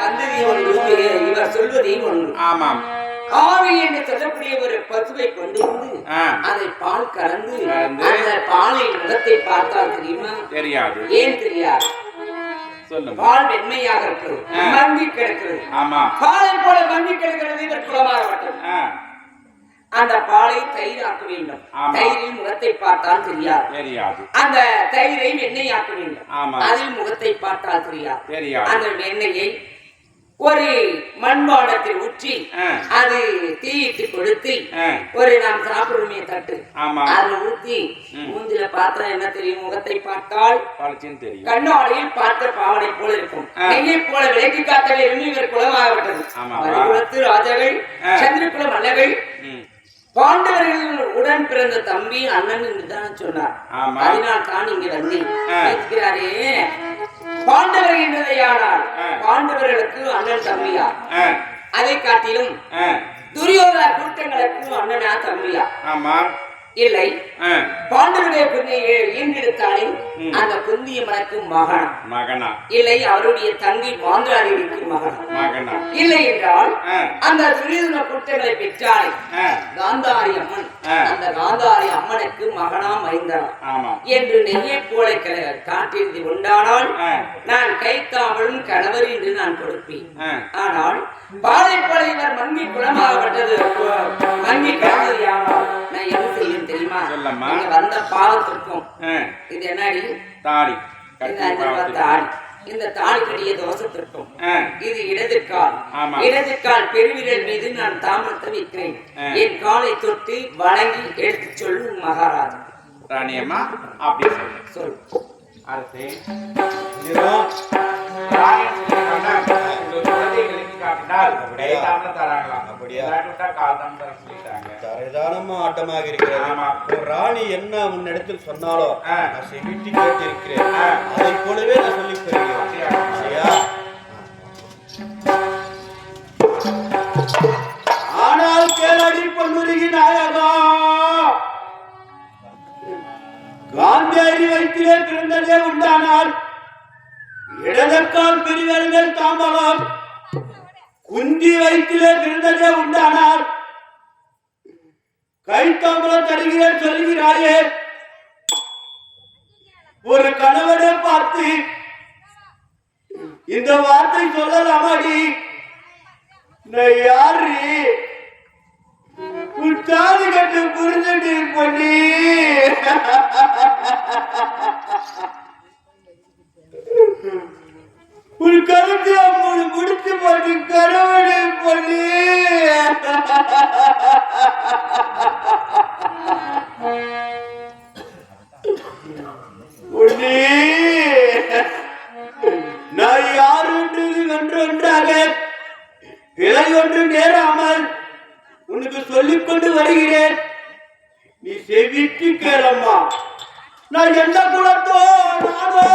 வந்தது ஒன்று, இவர் சொல்வதை ஒன்று. ஆமாம். ஆவி என்று சொல்லக்கூடிய ஒரு பசுவை கொண்டு வந்து அதை பால் கலந்து அந்த பாலின் முகத்தை பார்த்தால் தெரியுமா? தெரியாது. ஏன் தெரியாது? சொல்லுங்க. பால் வெண்மையாக இருக்கிறது, மங்கி கிடக்கிறது. ஆமா, பாலை போல மங்கி கிடக்கிறது. இவர் குலமாகப்பட்டது. அந்த பாலை தயிராக்க வேண்டும். தயிரில் முகத்தை பார்த்தால் தெரியாது. அந்த தயிரை வெண்ணெய் ஆக்க வேண்டும். அதில் முகத்தை பார்த்தால் தெரியாது. அந்த வெண்ணெயை ஒரு மண்பாண்டத்தில் ஊற்றி அது தீயிட்டு கொடுத்து ஒரு நாம் சாப்பிடுமே தட்டு அதுல ஊத்தி மூஞ்சில பார்த்தா என்ன தெரியும்? முகத்தை பார்த்தால் கண்ணாடியில் பார்த்த பாவனை போல இருக்கும். நெய்யை போல விலைக்கு காத்தவே இவர் குலமாகப்பட்டது. ராஜாக்கள் சந்திரகுல மன்னர்கள் பாண்டவர்கள் உடன் பிறந்த தம்பி அண்ணன் என்றுதான் சொன்னார். அதனால் தான் இங்க வந்து கேட்கிறாரே, பாண்டவர் என்றதையானால் பாண்டவர்களுக்கு அண்ணன் தம்பியா? அதை காட்டிலும் துரியோதன கூட்டங்களுக்கு அண்ணனா தம்பியா? இல்லை, பாண்டவருடைய குந்தியை ஈண்டெடுத்தாலே அந்த குந்திய மனக்கு மகனா? இல்லை, அவருடைய தங்கை மாந்திராதேவிக்கு மகனா? இல்லை என்றால் அந்த துரியோதன கூட்டங்களை பெற்றாலே காந்தாரி அம்மன், அந்த காந்தாரி அம்மனுக்கு மகனா மைந்தனா என்று நெய்யை போல காட்டியது உண்டானால் நான் கைத்தாமலும் கணவர் என்று நான் கொடுப்பேன். ஆனால் பாலை போல இவர் மங்கி குலமாகப்பட்டது, மங்கி கிடந்தது யானால் நான் என்ன செய்யும் தெரியுமா? நீங்க வந்த பாவத்திற்கும் இது என்னடி தாடி, இந்த தாடி கட்டிய தோஷத்திற்கும் இது இடது கால் பெருவிரல் மீது நான் தாமத்தை வைக்கிறேன். என் காலை தொட்டு வணங்கி எடுத்து சொல்லும் மகாராஜா. ராணியம்மா அப்படி சொல். அரசே, ஆட்டமாக இருக்கிறது. ராணி என்ன உன்னிடத்தில் சொன்னாலோ வீட்டு கேட்டிருக்கிறேன். அதை போலவே நான் சொல்லி போகிறேன். ஆனால் கேளடி பொன்னுருகி நாயகா, காந்தேரி வயிற்றிலே பிறந்ததே உண்டானால் இடதற்கால் பிரிவர்கள் தாம்பலம், குந்தி வயிற்றிலே பிறந்ததே உண்டானால் கைத்தாம்பலம் தருகிறேன் சொல்கிறாயே. ஒரு கணவனை பார்த்து இந்த வார்த்தை சொல்லலாமாடி? நான் யாரு? உற்சாதி கட்டு புரிஞ்சுட்டு பண்ணி ஒரு கருத்து முடிச்சு போட்டு கணவனை பண்ணி நான் யார் ஒன்றாக பிழை ஒன்று நேராமல் உனக்கு சொல்லிக் கொண்டு வருகிறேன். நீ செவிட்டு கேளம்மா. நான் என்ன குலத்தோ நானோ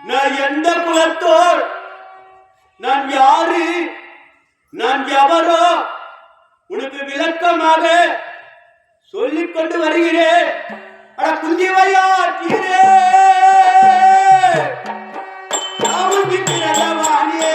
நான் எந்த குலத்தோர், நான் யாரு, நான் எவரோ உனக்கு விளக்கமாக சொல்லிக் கொண்டு வருகிறேன். அட குந்திவையா தீரே நாமும் பிறந்தவானே.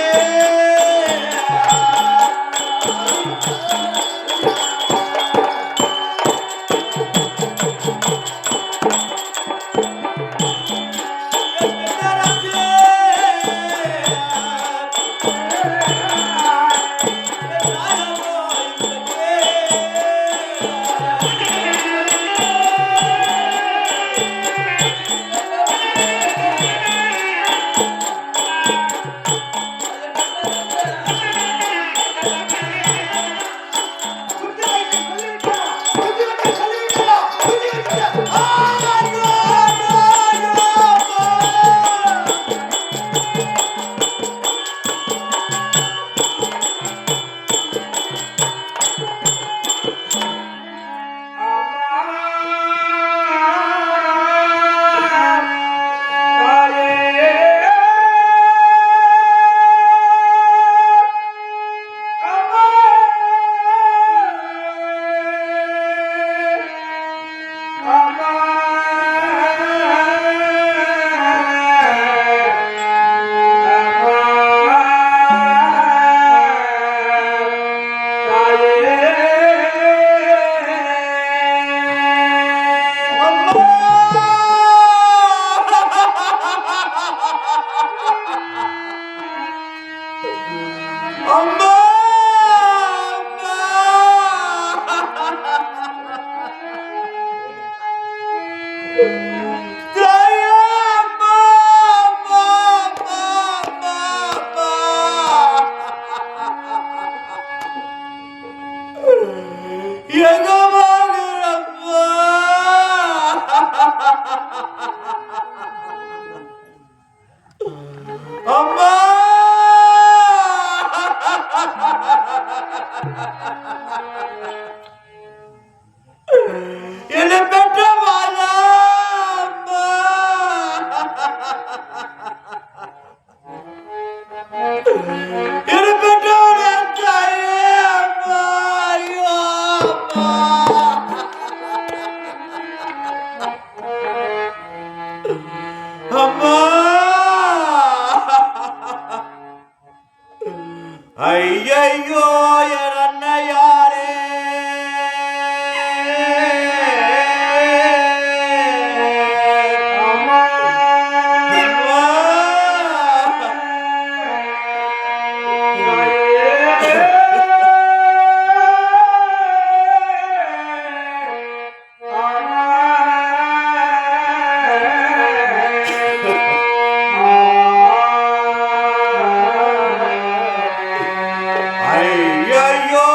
ஐயோ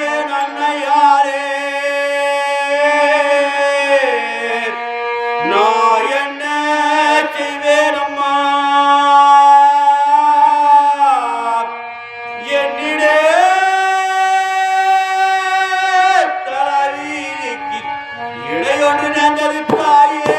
என் அன்னையாரே, நான் என்ன செய்வேனம்மா? என்னிடே தலைவீதிக்கு இடையொன்று நந்தது தாயே.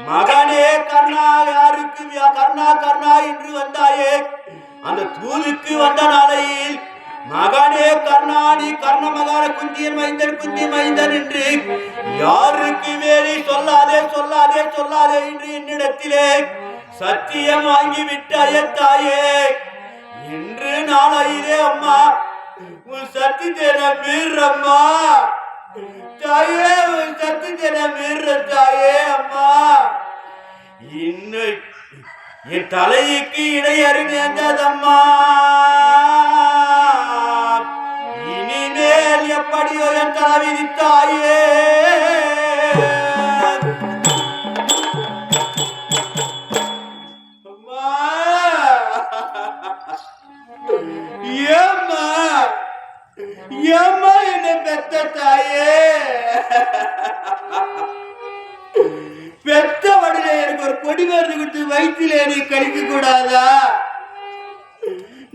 மகனே கர்ணா, யாருக்கு கர்ணா கர்ணா என்று வந்தாயே, அந்த தூதுக்கு வந்த நாளையில் மகனே கர்ணா, நீ கர்ண மகார குந்தியன் மைந்தன் குந்தி மைந்தன் என்று யாருக்கு வேறி சொல்லாதே சொல்லாதே சொல்லாதே என்று என்னிடத்திலே சத்தியம் வாங்கி விட்டாயே தாயே. இன்று நாளையிலே அம்மா உன் சத்தியத்தை மீறம்மா தாயே, உன் சத்தியத்தை மீற தாயே. அம்மா இன்னும் என் தலைக்கு இடையறி நேர்ந்ததம்மா. அடியோ என் தலைவிதி தாயே ஏம்மா ஏம்மா என்ன பெத்த தாயே பெத்த வடில எனக்கு ஒரு கொடி மருந்து கொடுத்து வயிற்றில எனக்கு கழிக்க கூடாதா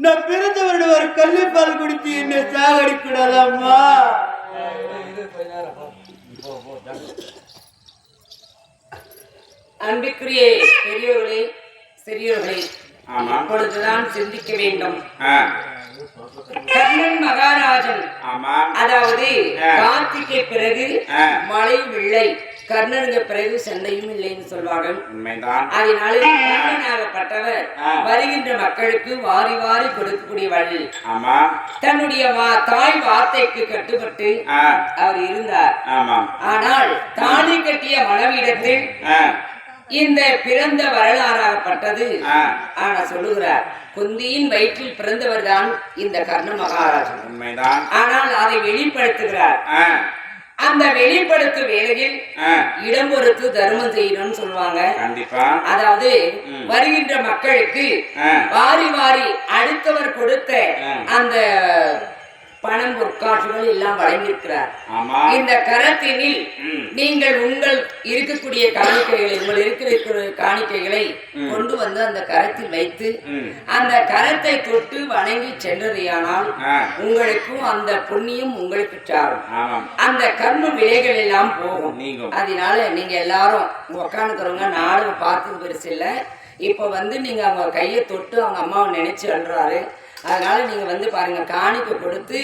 நான் பிறந்தவருடைய ஒரு கல்விப்பால் குடித்து என்ன சாகடிக்க கூடாதாம்மா அன்பிற்குரிய பெரியோர்களே சிறியோர்களே அப்பொழுதுதான் சிந்திக்க வேண்டும். கர்ணன் மகாராஜன் அதாவது கார்த்திகை பிறகு மழை இல்லை, கர்ணனுக்கு பிறகு சண்டையும் இல்லைன்னு சொல்வார்கள். அதனால கர்ணனாகப்பட்டவர் வருகின்ற மக்களுக்கு வாரி வாரி கொடுக்கக்கூடிய வழி தன்னுடைய தாய் வார்த்தைக்கு கட்டுப்பட்டு அவர் இருந்தார். ஆனால் தாலி கட்டிய மனைவியிடத்தில் இந்த பிறந்த வரலாறாகப்பட்டது. ஆனா சொல்லுகிறார், குந்தியின் வயிற்றில் பிறந்தவர் தான் இந்த கர்ண மகாராஜன். உண்மைதான். ஆனால் அதை வெளிப்படுத்துகிறார். அந்த வெளிப்படுத்தும் வேளையில் இடம் பொறுத்து தர்மம் செய்யணும்னு சொல்லுவாங்க. அதாவது வருகின்ற மக்களுக்கு வாரி வாரி அடுத்தவர் கொடுத்த அந்த பணம் பொற்காட்சிகள் எல்லாம் வழங்கியிருக்கிறார். இந்த கரத்தினில் நீங்கள் உங்கள் இருக்கக்கூடிய காணிக்கைகளை உங்கள் இருக்கிற காணிக்கைகளை கொண்டு வந்து அந்த கரத்தில் வைத்து அந்த கரத்தை தொட்டு வணங்கி சென்றதையானால் உங்களுக்கும் அந்த புண்ணியம் உங்களுக்கு சாரும். அந்த கர்ம விலைகள் எல்லாம் போகும். அதனால நீங்க எல்லாரும் உட்காந்துக்கிறவங்க நாடகம் பார்த்தது பெருசு இல்லை. இப்ப நீங்க அவங்க கையை தொட்டு அவங்க அம்மாவை நினைச்சு அழுறாரு. அதனால நீங்க பாருங்க, காணிக்கை கொடுத்து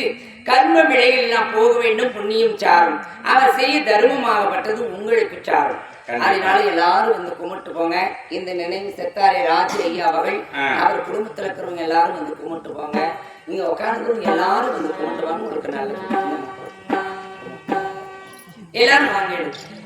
கர்ம விலைகள் எல்லாம் போக வேண்டும், புண்ணியம் சாரும். அவர் செய்ய தர்மமாகப்பட்டது உங்களுக்கு சாரும். அதனால எல்லாரும் கும்பிட்டு போங்க. இந்த நினைவு செத்தாரே ராஜி ஐயா அவர்கள் அவர் குடும்பத்துல இருக்கிறவங்க எல்லாரும் கும்பிட்டு போங்க. நீங்க உட்கார்ந்து எல்லாரும் கும்பிட்டு வாங்க. உங்களுக்கு நல்லது. எல்லாரும் வாங்க எடுத்து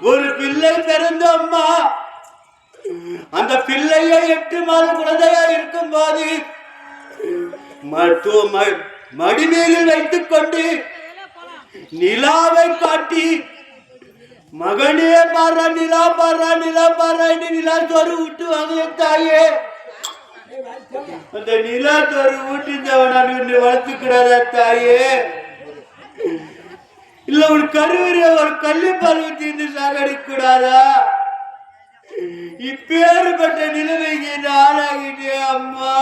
ஒரு பிள்ளை பிறந்த அம்மா அந்த பிள்ளையை 8 மாத குழந்தையா இருக்கும் போது மடிமேலில் வைத்துக் கொண்டு நிலாவை காட்டி மகனே பாரா நிலா பாரா நிலா பாரா நிலா தோறு விட்டு வாங்க தாயே. அந்த நிலா தோறு ஊட்டி வளர்த்துக்கிறாரா தாயே? இல்ல ஒரு கருவறைய ஒரு கல்லு பால் ஊத்தி சாகடிக்க கூடாதா? இப்பேற்பட்ட நிலைமைக்கு ஆளாகிட்டே அம்மா.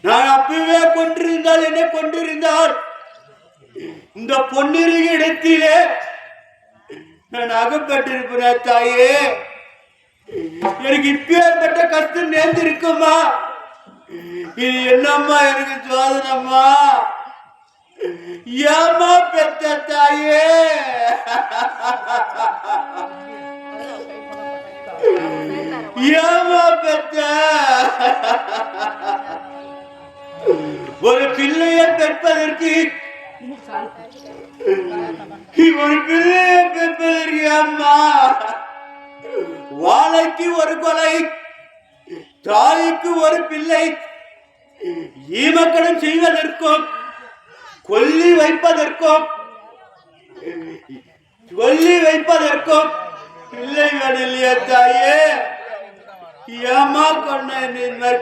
நான் அப்பவே கொண்டிருந்தால் என்ன கொண்டிருந்தால் இந்த பொன்னிருக இடத்திலே நான் அகப்பட்டிருப்பேன் தாயே. எனக்கு இப்பேற்பட்ட கஷ்டம் நேர்ந்திருக்குமா? இது என்னம்மா எனக்கு சோதனம்மா? ஏமா பெத்த தாயே? ஏமா பெத்த? ஒரு பிள்ளையை பெற்பதற்கு அம்மா வாழைக்கு ஒரு கொலை, தாய்க்கு ஒரு பிள்ளை, ஈமக்கடன் செய்வதற்கும் கொல்லி வைப்பதற்கும் பிள்ளை வேலையா தாயே? ஏமா கொன்ன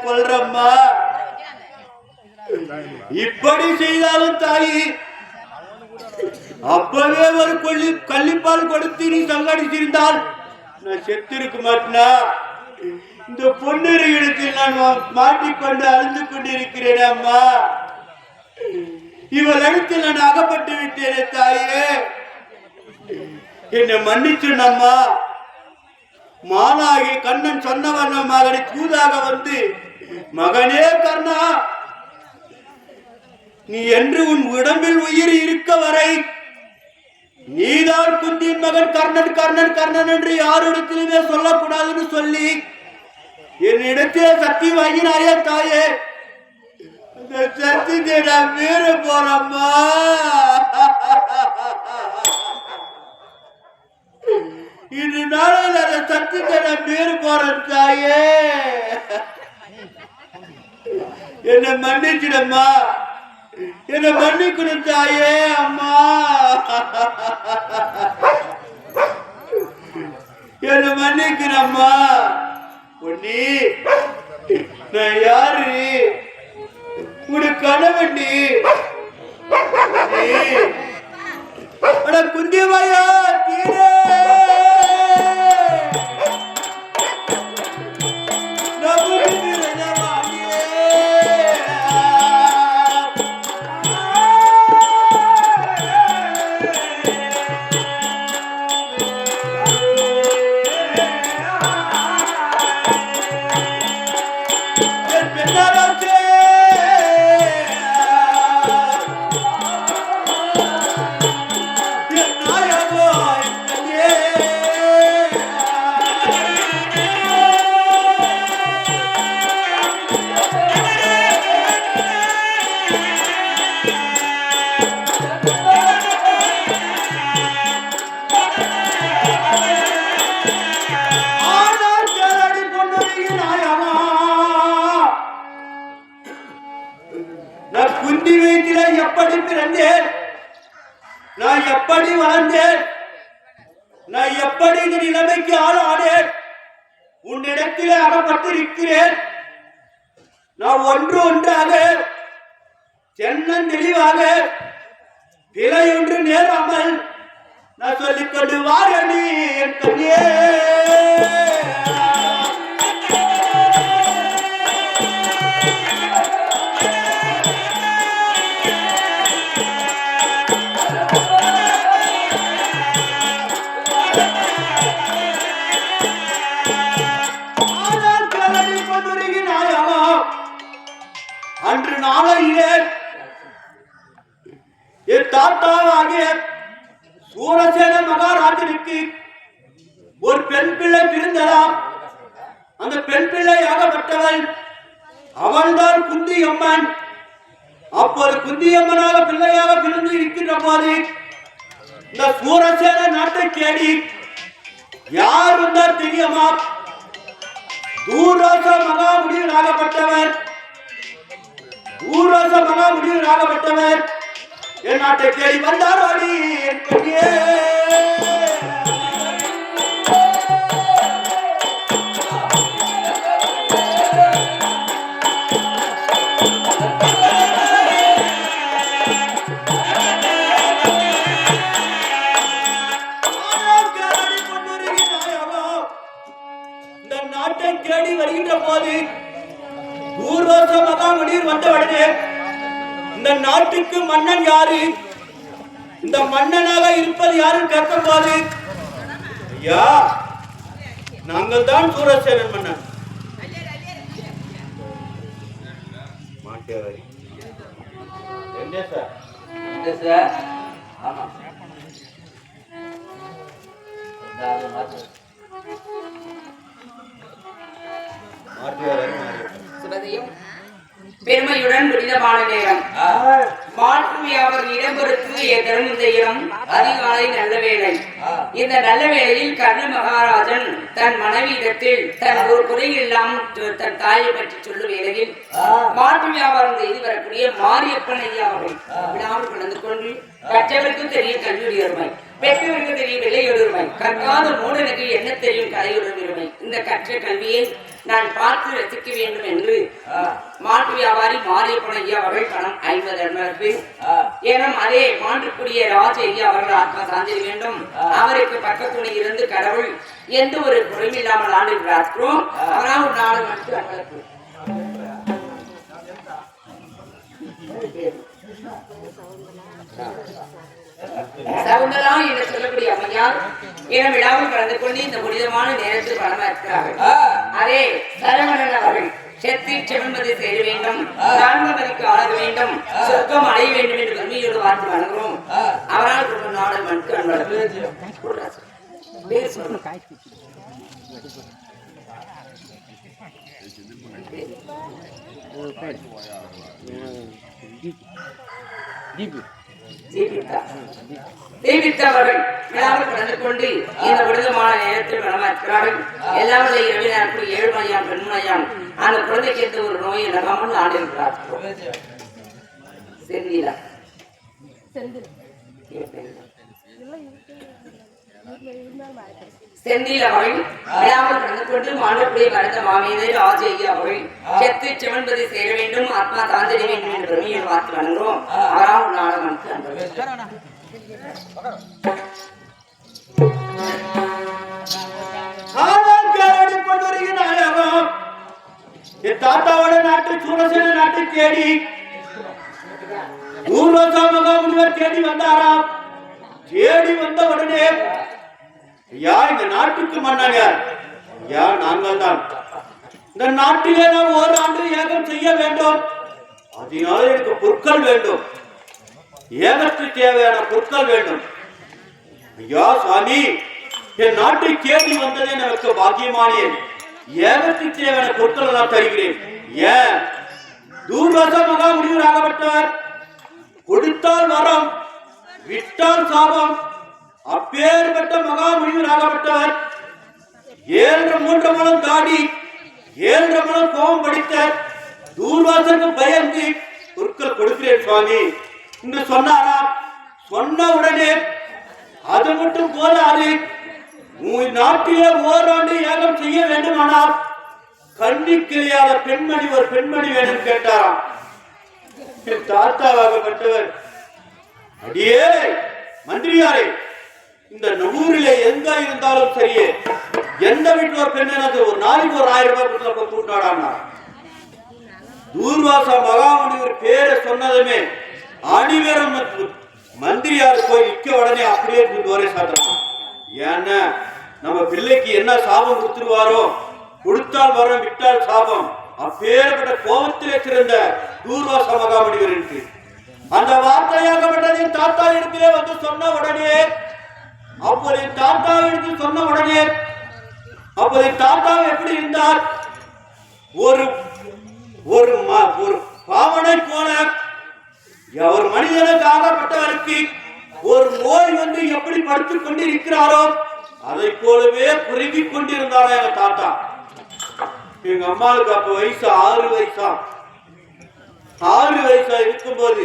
கொல்றம்மா? இப்படி செய்தாலும் தாயி அப்பவே ஒரு கள்ளிப்பால் கொடுத்து நீ சங்காடிச்சிருந்தால் நான் செத்து இருக்க மாட்டேனா? இந்த பொன்னிற இடத்தில் நான் மாட்டிக்கொண்டு அழுந்து கொண்டிருக்கிறேன் அம்மா. இவள் இடத்தில் நான் அகப்பட்டு விட்டேனே தாயே, என்னை மன்னிச்சுடம்மா. மானாகி கண்ணன் சொன்னவன் மகனை தூதாக வந்து, மகனே கர்ணா, நீ என்று உன் உடம்பில் உயிர் இருக்க வரை நீதான் குந்தியின் மகன் கர்ணன் கர்ணன் கர்ணன் என்று யாரிடத்திலுமே சொல்லக்கூடாதுன்னு சொல்லி என்னிடத்திலே சக்தி வாங்கினாயே தாயே. அந்த சக்தியை நான் மீற போறம்மா. இன்று நாளில் அந்த சக்தியை நான் மீற போறேன் தாயே. என்னை மன்னிச்சிடம்மா, என்னை மன்னிக்கணும் தாயே. அம்மா என்னை மன்னிக்கிறம்மா. பொன்னி, நான் யாரு? உனக்கு கணவண்டி குந்தியமாயா தீரே குந்தி வயிற்றிலே எப்படி பிறந்தேன், நான் எப்படி வளர்ந்தேன், நான் எப்படி இந்த நிலைமைக்கு ஆளானேன், உன்னிடத்திலே அகப்பட்டிருக்கிறேன். நான் ஒன்றாக தென்னன் தெளிவாக பிழை ஒன்று நேராமல் நான் சொல்லிக்கொண்டு வாரணி என் கண்ணியே. அன்று நாளையிலே என் தாத்தாவாகிய சூரசேன மகாராஜனுக்கு ஒரு பெண் பிள்ளை பிறந்ததாம். அந்த பெண் பிள்ளையாகப்பட்டவள் அவள்தான் குந்தியம்மன். அப்போது குந்தியம்மனாக பிள்ளையாக பிறந்து இருக்கின்ற போது இந்த சூரசேன நாட்டை தேடி யார் வந்தார் தெரியுமா? தூரோச மகாமுடியனாகப்பட்டவர் என் நாட்டை தேடி வந்தாரோடி என் கண்ணியே. இந்த நாட்டை தேடி வருகின்ற போது தூர்வாச மகாமுனிவர் வந்தவுடனே இந்த நாட்டுக்கு மன்னன் யாரு, இந்த மன்னனாக இருப்பது யாரும் கேட்கும் போது ஐயா நாங்கள் தான் சூரசேனன் மன்னன். மாட்டேவாரி என்ன சார்? இல்லை சார். ஆமா பெருமையுடன் புனிதமான நேரம் மாற்று அவர் இடம்பெறுத்து தரும் இந்த இடம் அதிகாலை நல்ல வேளை. இந்த நல்ல வேளையில் கர்ண மகாராஜன் தன் மனைவியிடத்தில் தன் ஒரு குறையெல்லாம் தன் தாயை பற்றி சொல்லும் வேளையில் மாற்று வியாபாரம் செய்து வரக்கூடிய மாரியப்பன் ஐயா அவர்கள் விழாவில் கலந்து கொண்டு கற்றவருக்கு தெரியும் கல்வியுடைய உரிமை, பெற்றவருக்கு தெரியும் விலையுரிமை, கற்காத மூடனுக்கு என்ன தெரியும் கலையுரிமை. இந்த கற்ற கல்வியை நான் பார்த்து ரசிக்க வேண்டும் என்று மாட்டு வியாபாரி மாரியப்பன் ஐயா அவர்கள் பணம் 50 அன்பருக்கு ஏனும் அதே மாற்றுக்குடிய ராஜ ஐயா அவர்கள் ஆத்மா சாந்திட வேண்டும். அவருக்கு பக்கத்துணை இருந்து கடவுள் எந்த ஒரு குறையில்லாமல் ஆண்டு இருக்கிறோம். அவரால் ஒரு நாடு மட்டும் அன்பருக்கு சவுந்தரா என்று சொல்லக்கூடிய அம்மையார் என விழாவில் கலந்து கொண்டு இந்த புனிதமான நேரத்தில் பணமா இருக்கிறார்கள். அதே சரவணன் அவர்கள் செத்தி செவன்பதை சேர வேண்டும், நான்கமதிக்கு ஆள வேண்டும், சொர்க்கம் அடைய வேண்டும் என்று கல்வியோடு வார்த்தை வழங்குகிறோம். அவரால் ஒரு நாடு மனுக்கு அன்பு தேவித்தவர்கள் விழாவில் கலந்து கொண்டு இந்த விடுதமான நேரத்தில் வளமாக்கிறார்கள். எல்லாம் இரவு நேரத்தில் 7 மணியாம் பெண்மணியாம் அந்த குழந்தைக்கு எந்த ஒரு நோயை நகாமல் ஆண்டிருக்கிறார். செந்திலா செந்தில் அவர்கள் விழாவில் கலந்து கொண்டு மாண்டக்கூடிய மறந்த மாமீதை ராஜ ஐயா அவர்கள் செத்து செவன்பதை சேர வேண்டும், ஆத்மா தாந்திட வேண்டும் என்று பிரமையை பார்த்து வணங்குகிறோம். அவரால் ஒரு நாடு மனுக்கு தாத்தாவோட நாட்டு சூரசேன நாட்டை தேடி தூர்வாசா மகாமுனிவர் தேடி வந்தாராம். தேடி வந்த உடனே ஐயா இந்த நாட்டுக்கு மன்னன் யார்? ஐயா நாங்கள் தான். இந்த நாட்டிலே நாம் ஓராண்டு ஏகம் செய்ய வேண்டும், அதனால எனக்கு பொருட்கள் வேண்டும், ஏகத்துக்கு தேவையான பொருட்கள் வேண்டும். ஐயா சாமி என் நாட்டை தேடி வந்ததே எனக்கு பாக்கியமானேன், ஏகத்துக்கு தேவையான பொருட்கள் எல்லாம் தருகிறேன். ஏன் தூர்வாச மகா முனிவர் ஆகப்பட்டவர் கொடுத்தால் வரம் விட்டால் சாபம், அப்பேற்பட்ட மகா முனிவர் ஆகப்பட்டவர் 7 மலம் தாடி 7 மலம் கோபம் படித்த தூர்வாசனுக்கு பயந்து பொருட்கள் கொடுக்கிறேன் சுவாமி என்று சொன்னாராம். சொன்ன உடனே அது மட்டும் போதாது, உன் நாட்டிலே ஓராண்டு யாகம் செய்ய வேண்டுமானால் கண்ணி கிளியாத பெண்மணி ஒரு பெண்மணி வேண்டும் கேட்டாராம். என் தாத்தாவாகப்பட்டவர் அடியே மந்திரியாரே, இந்த ஊரிலே எங்க இருந்தாலும் சரியே எந்த வீட்டுல ஒரு பெண் ஒரு நாளைக்கு ஒரு 1000 ரூபாய் கொடுத்து கூட்டாடானா. தூர்வாசா மகாமுனிவர் பேரை சொன்னதுமே அணிவரம் மந்திரியார் போய் நிக்க உடனே அப்படியே ஒரே சாட்டம். ஏன்னா நம்ம பிள்ளைக்கு என்ன சாபம் கொடுத்துருவாரோ, கொடுத்தால் வரம் விட்டால் சாபம், அப்பேற்பட்ட கோபத்திலே சிறந்த தூர்வாச மகாமுனிவர் என்று அந்த வார்த்தையாகப்பட்டது தாத்தா இடத்திலே வந்து சொன்ன உடனே அப்போது தாத்தா எடுத்து சொன்ன உடனே அப்போது தாத்தா எப்படி இருந்தார்? ஒரு ஒரு பாவனை போல ஒரு மனிதனுக்கு ஆகப்பட்டவருக்கு ஒரு நோய் வந்து எப்படி படுத்துக் கொண்டு இருக்கிறாரோ அதை போலவே குறுகிக் கொண்டிருந்தாரா எங்க தாத்தா. எங்க அம்மாவுக்கு அப்ப வயசு 6 வயசா. 6 வயசா இருக்கும்போது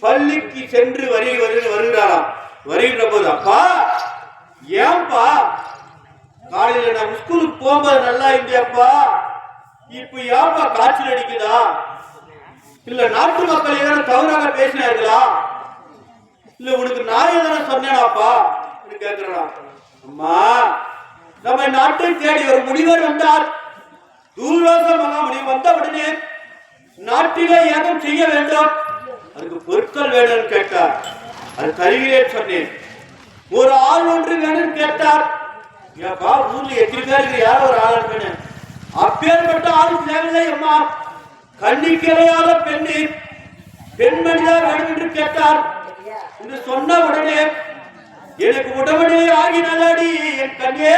பள்ளிக்கு சென்று வருகிறாராம். வருகின்ற போது அப்பா ஏன்பா காலையில நான் ஸ்கூலுக்கு போகும்போது நல்லா இருந்தேப்பா, இப்ப ஏன்பா காய்ச்சல் அடிக்குதா? இல்ல நாட்டு மக்கள் ஏதாவது தவறாக பேசினார்களா? இல்ல உனக்கு நான் எதனா சொன்னேனாப்பா கேட்கிறா. அம்மா நம்ம நாட்டை தேடி ஒரு முனிவர் வந்தார். தூர்வாச மகாமுனிவர் வந்த உடனே நாட்டிலே யாகம் செய்ய வேண்டும், அதுக்கு பொருட்கள் வேணும்னு கேட்டார். அது தருகிறேன் சொன்னேன். ஒரு ஆள் ஒன்று வேணும்னு கேட்டார். ஏப்பா ஊர்ல எத்தனை பேருக்கு யாரோ ஒரு ஆள் வேணும், அப்பேற்பட்ட ஆள் தேவையில்லை அம்மா, கண்ணிக்கிறையாத பெண்மணிதான் வேணும் என்று கேட்டார். என்று சொன்ன உடனே எனக்கு உடனே ஆகினதாடி என் கண்ணே.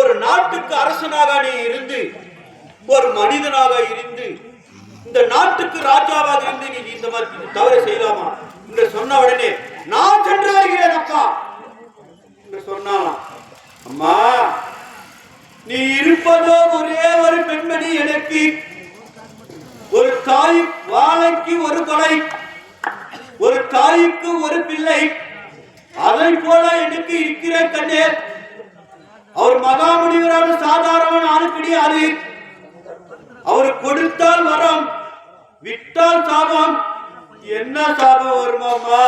ஒரு நாட்டுக்கு அரசனாக நீ இருந்து, ஒரு மனிதனாக இருந்து, இந்த நாட்டுக்கு ராஜாவாக இருந்து நீ இந்த மாதிரி தவறு செய்யலாமா என்று சொன்ன உடனே நான் சென்று வருகிறேன் அப்பா என்று சொன்னாலாம். அம்மா, நீ இருப்பதோ ஒரே ஒரு பெண்மணி, எனக்கு ஒரு தாய் வாழைக்கு ஒரு கொலை, ஒரு தாய்க்கு ஒரு பிள்ளை, அதை போல எனக்கு இருக்கிற கண்ணே. அவர் மகாமுனிவரான சாதாரண ஆளு கிடையாது. அவர் கொடுத்தால் வரம், விட்டால் சாபம். என்ன சாபம் வருமாமா?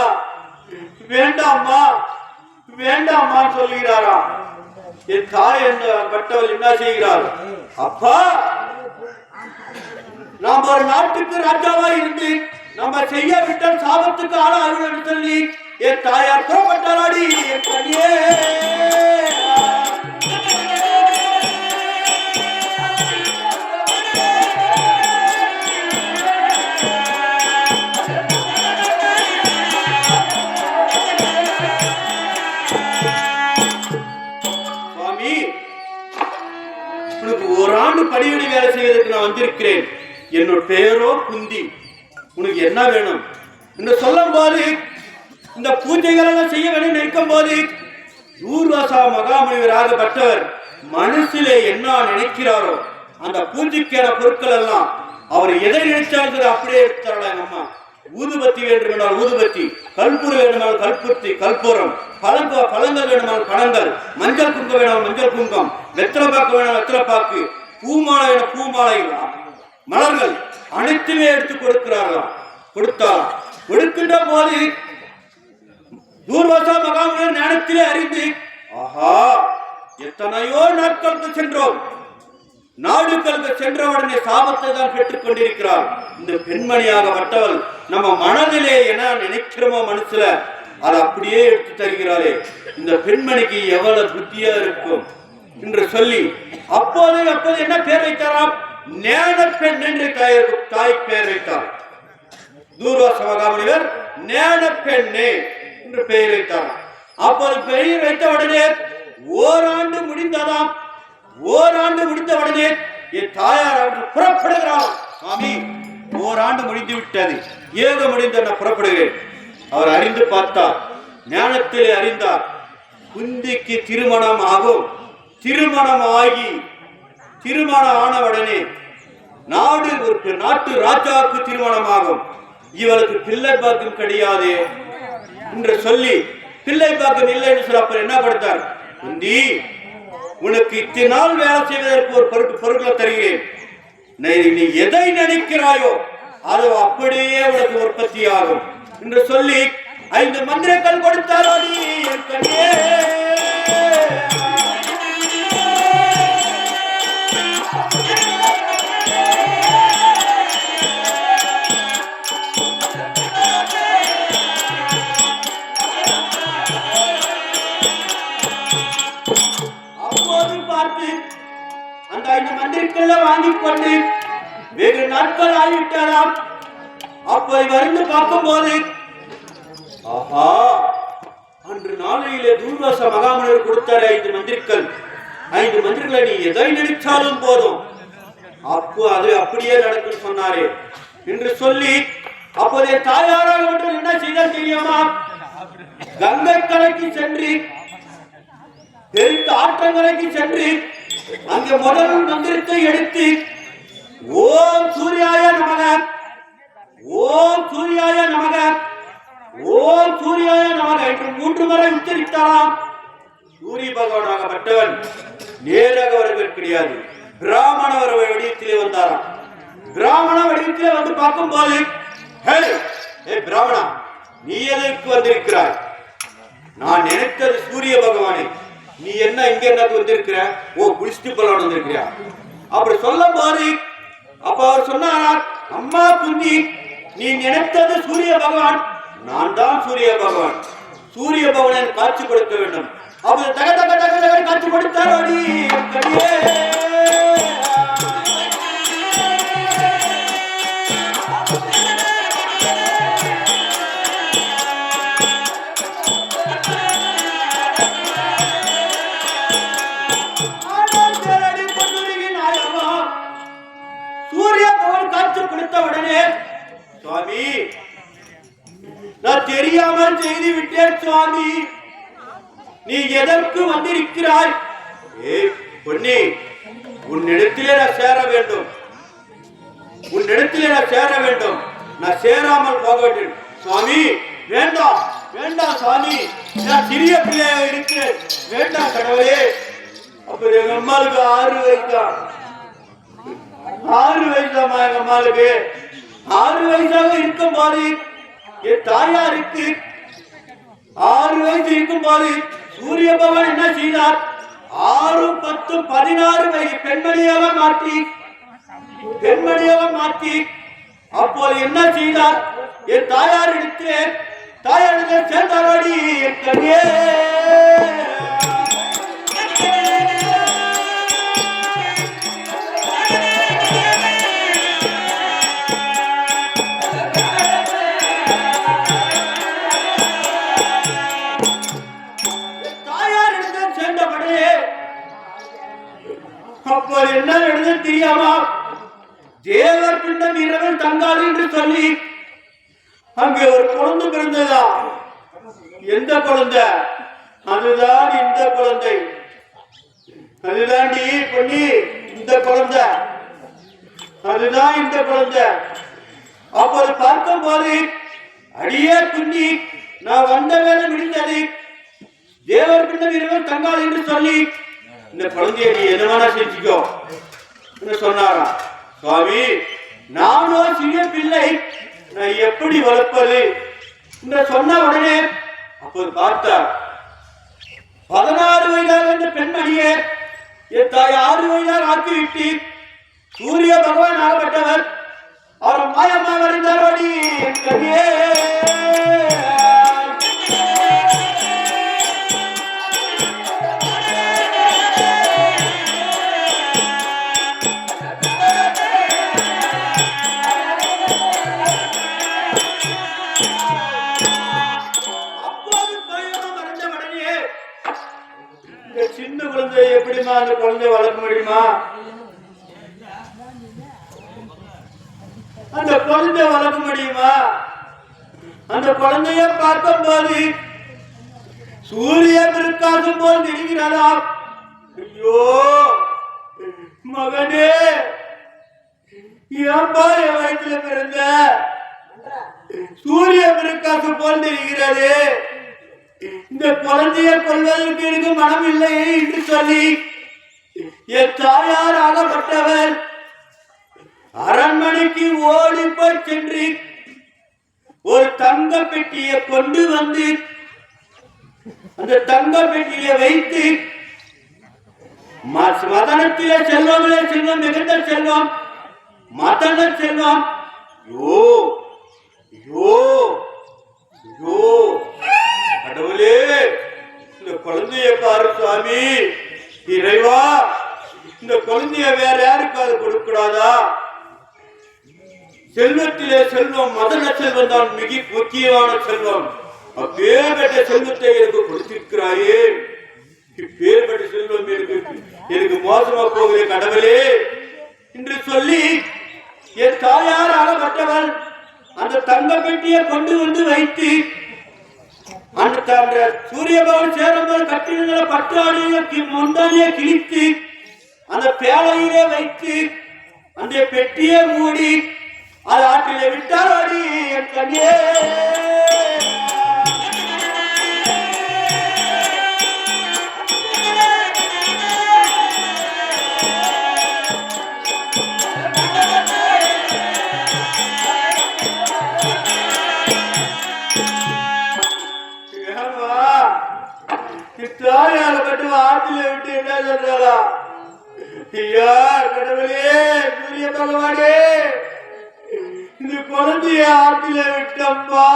வேண்டாம்மா வேண்டாம்மா சொல்கிறாரா. என் தாய் என்ன பட்டவள் என்ன செய்கிறார்? அப்பா, நாம் ஒரு நாட்டுக்கு ராஜாவா இருந்து நம்ம செய்ய விட்டால் சாபத்துக்கு ஆளாக சொல்லி என் தாயார் புறப்பட்டாராடி. என் கண்ணியே, ஒரு ஆண்டு பணிவிடை வேலை செய்வதற்கு நான் வந்திருக்கிறேன். என்னோட பெயரோ குந்தி. உனக்கு என்ன வேணும் என்று சொல்லும் போது, இந்த பூஜைகள் எல்லாம் செய்ய வேண்டும் நிற்கும் போது, தூர்வாசா மகாமுனிவராகப்பட்டவர் மனசிலே என்ன நினைக்கிறாரோ அந்த பூஜைக்கான பொருட்கள் எல்லாம் அவர் எதை நினைச்சாலும் அப்படியே எடுத்துறாங்க. அம்மா, ஊதுபத்தி வேண்டுமென்றால் ஊதுபத்தி, கல்பூரம் வேண்டுமானால் கல்பூர்த்தி, கல்பூரம், பழங்கள் வேண்டுமானால் பழங்கள், மஞ்சள் குங்கம் வேணும் மஞ்சள் குங்கம், வெத்தலைப்பாக்கு வேணும் வெத்தலைப்பாக்கு, பூமாலை வேணும் பூமாலை, மலர்கள் அனைத்துமே எடுத்து கொடுக்கிறார்களாம். கொடுத்தார். கொடுக்கின்ற போது தூர்வாசா மகாமுனிவர் ஞானத்திலே அறிந்து, ஆஹா, எத்தனையோ நாட்களுக்கு சென்றோம், நாடுகளுக்கு சென்றவுடனே சாபத்தை தான் பெற்றுக் கொண்டிருக்கிறார். இந்த பெண்மணியாகப்பட்டவள் நம்ம மனதிலே என்ன நினைக்கிறோமோ மனசுல அதை அப்படியே எடுத்து தருகிறாரே, இந்த பெண்மணிக்கு எவ்வளவு புத்தியா இருக்கும் என்று சொல்லி அப்போது என்ன பேர் வைத்தாராம்? ஞான பெண் என்று தாய் பெயர் வைத்தார். தூர்வாச மகாமுனிவர் ஞான பெண்ணே என்று பெயர் வைத்தார். அப்போது பெயர் வைத்த உடனே ஓராண்டு முடிந்ததாம். ஓராண்டு முடிந்த உடனே என் தாயார் அவர்கள் புறப்படுகிறார். சுவாமி, ஓராண்டு முடிந்து விட்டது, ஏக முடிந்த நான் புறப்படுகிறேன். அவர் அறிந்து பார்த்தார், ஞானத்திலே அறிந்தார். குந்திக்கு திருமணம் ஆகும். திருமணம் ஆகி திருமணம் ஆனவுடனே நாட்டு ராஜாவுக்கு திருமணம் ஆகும். இவளுக்கு பிள்ளை பாக்கியம் கிடையாது என்று சொல்லி, பிள்ளை பாக்கியம் இல்லை என்று சொல்லி அப்ப என்ன படுத்தார்? குந்தி, உனக்கு இத்தனை நாள் வேலை செய்வதற்கு ஒரு பொருட்களை தருகிறேன். நீ எதை நினைக்கிறாயோ அது அப்படியே உனக்கு உற்பத்தி ஆகும் என்று சொல்லி 5 மந்திரங்கள் கொடுத்தாரோடி. என் கண்ணே, அந்த 5 மந்திரங்களை வாங்கிக் கொண்டு வெகு நாட்கள் ஆகிவிட்டாராம். அப்ப இருந்து பார்க்கும் போது, ஆஹா, அன்று நாளையிலே தூர்வாச மகாமுனிவர் கொடுத்தாரு 5 மந்திரங்கள். 5 மந்திரங்களை நீ எதை நினைச்சாலும் போதும், அப்போ அது அப்படியே நடக்கும் சொன்னாரே என்று சொல்லி, அப்போதைய தாயாராக மட்டும் என்ன செய்தால் தெரியுமா? கங்கை கரைக்கு சென்று, பெருத்த ஆற்றங்கரைக்கு சென்று, அங்கே முதல் மந்திரத்தை எடுத்து ஓம் சூர்யாய நமக, ஓம் சூர்யாய நமக, ஓம் சூர்யாய நமக என்று 3 முறை உச்சரித்தாராம். சூரிய பகவானாகப்பட்டவன் நேராக வருவது கிடையாது, பிராமண வடிவத்திலே வந்தாராம். பிராமண இடத்துல வந்து பார்க்கும் போது, ஏ பிராமணா, நீ எதற்கு வந்திருக்கிறாய்? நான் நினைத்தது சூரிய பகவானே, நீ என்ன இங்க என்னது வந்திருக்கிற? ஓ, குளிச்சுட்டு போல வந்திருக்கிறியா? அப்படி சொல்லும் போது அப்ப அவர் சொன்னார், அம்மா குந்தி, நீ நினைத்தது சூரிய பகவான், நான் தான் சூரிய பகவான். சூரிய பகவான் காட்சி கொடுக்க வேண்டும். அப்படி தக தக தக தக காட்சி கொடுத்தார். சூரிய பகவான் காட்சி கொடுத்த உடனே, சுவாமி, நான் தெரியாமல் செய்து விட்டேன் சுவாமி, நீ எதற்கு வந்திருக்கிறாய்? பொன்னி, உன்னிடத்திலே நான் சேர வேண்டும், உன்னிடத்திலே நான் சேர வேண்டும், நான் சேராமல் போக வேண்டும். சுவாமி, வேண்டாம் வேண்டாம் சுவாமி, நான் சிறிய பிள்ளையா இருக்கிறேன், வேண்டாம் கடவுளே. அப்புறம் எங்க அம்மாளுக்கு 6 வயசுதான், 6 வயசுதாமா எங்க அம்மாளுக்கு. 6 வயசாக இருக்கும் போது என் தாயாருக்கு 6 வயசு இருக்கும் போது சூரிய பகவான் என்ன செய்தார்? 6, 10, 16 வயது பெண்மணியாக மாற்றி அப்போது என்ன செய்தார்? என் தாயாரிடத்திலே சேர்ந்தாரோடி என் கண்ணே. அப்போ என்ன நடந்தது தெரியாமா? தேவர் பிண்டம் இரவில் தங்காது என்று சொல்லி அங்கே ஒரு குழந்தை பிறந்ததா? எந்த குழந்தை? அதுதான் இந்த குழந்தை, அதுதாண்டி பொன்னி, இந்த குழந்தை, அதுதான் இந்த குழந்தை. அப்போது பார்க்கும் போது, அடியே குந்தி, நான் வந்த வேலை முடிந்தது, தேவர் பிண்டம் இரவில் தங்காது என்று சொல்லி இந்த குழந்தைய நீ எதுவானா செஞ்சுக்கோ சொன்னாரா? சுவாமி, நானோ சிறிய பிள்ளை, நான் எப்படி வளர்ப்பது என்று சொன்ன உடனே அப்போது பார்த்தார், 16 வயதாக இந்த பெண்மணியை என் தாய் 6 வயதாக ஆக்கிவிட்டு சூரிய பகவான் ஆகப்பட்டவர் அவர் மாயமாக அறிந்தாரோடி என் கண்ணியே. சின்ன குழந்தை எப்படிமா அந்த குழந்தை வளர்க்க முடியுமா? அந்த குழந்தை வளர்க்க முடியுமா? அந்த குழந்தைய பார்க்கும் போது சூரிய பிரகாசம் போல் தெரிகிறதா? ஐயோ மகனே, ஏன்பா என் வயிற்றுல பிறந்த? சூரிய பிரகாசம் போல் தெரிகிறது, இந்த குழந்தைய கொள்வதற்கு எனக்கு மனம் இல்லையே என்று சொல்லி என் தாயார் ஆகப்பட்டவர் அரண்மனைக்கு ஓடி போய் சென்று ஒரு தங்க பெட்டியை கொண்டு வந்து அந்த தங்க பெட்டியை வைத்து, மதனத்திலே செல்வங்களே செல்வம், மிகுந்த செல்வம், மதன செல்வம், யோ யோ யோ கடவுளே, இந்த குழந்தைய பாரு சுவாமி, இறைவா, இந்த குழந்தைய வேற யாருக்கு அது கொடுக்கூடாதா? செல்வத்திலே செல்வம், மதன செல்வம் தான் மிக முக்கியமான செல்வம். அப்பேற்பட்ட செல்வத்தை எனக்கு கொடுத்திருக்கிறாயே, இப்பேற்பட்ட செல்வம் எனக்கு மோசமா போகுது கடவுளே என்று சொல்லி என் தாயார் ஆகப்பட்டவள் அந்த தங்க பெட்டியை கொண்டு வந்து வைத்து அந்த சூரிய பகவான் சேரும்போது கட்டியிருந்த பட்டாடியை முந்தானியை கிழித்து அந்த பேழையிலே வைத்து அந்த பெட்டியை மூடி அது ஆற்றிலே விட்டார். அடி என் கண்ணே. சொல்றாளா? ஐயா கடவுளே, சூரிய பகவானே, இந்த குழந்தைய ஆற்றில விட்டப்பா,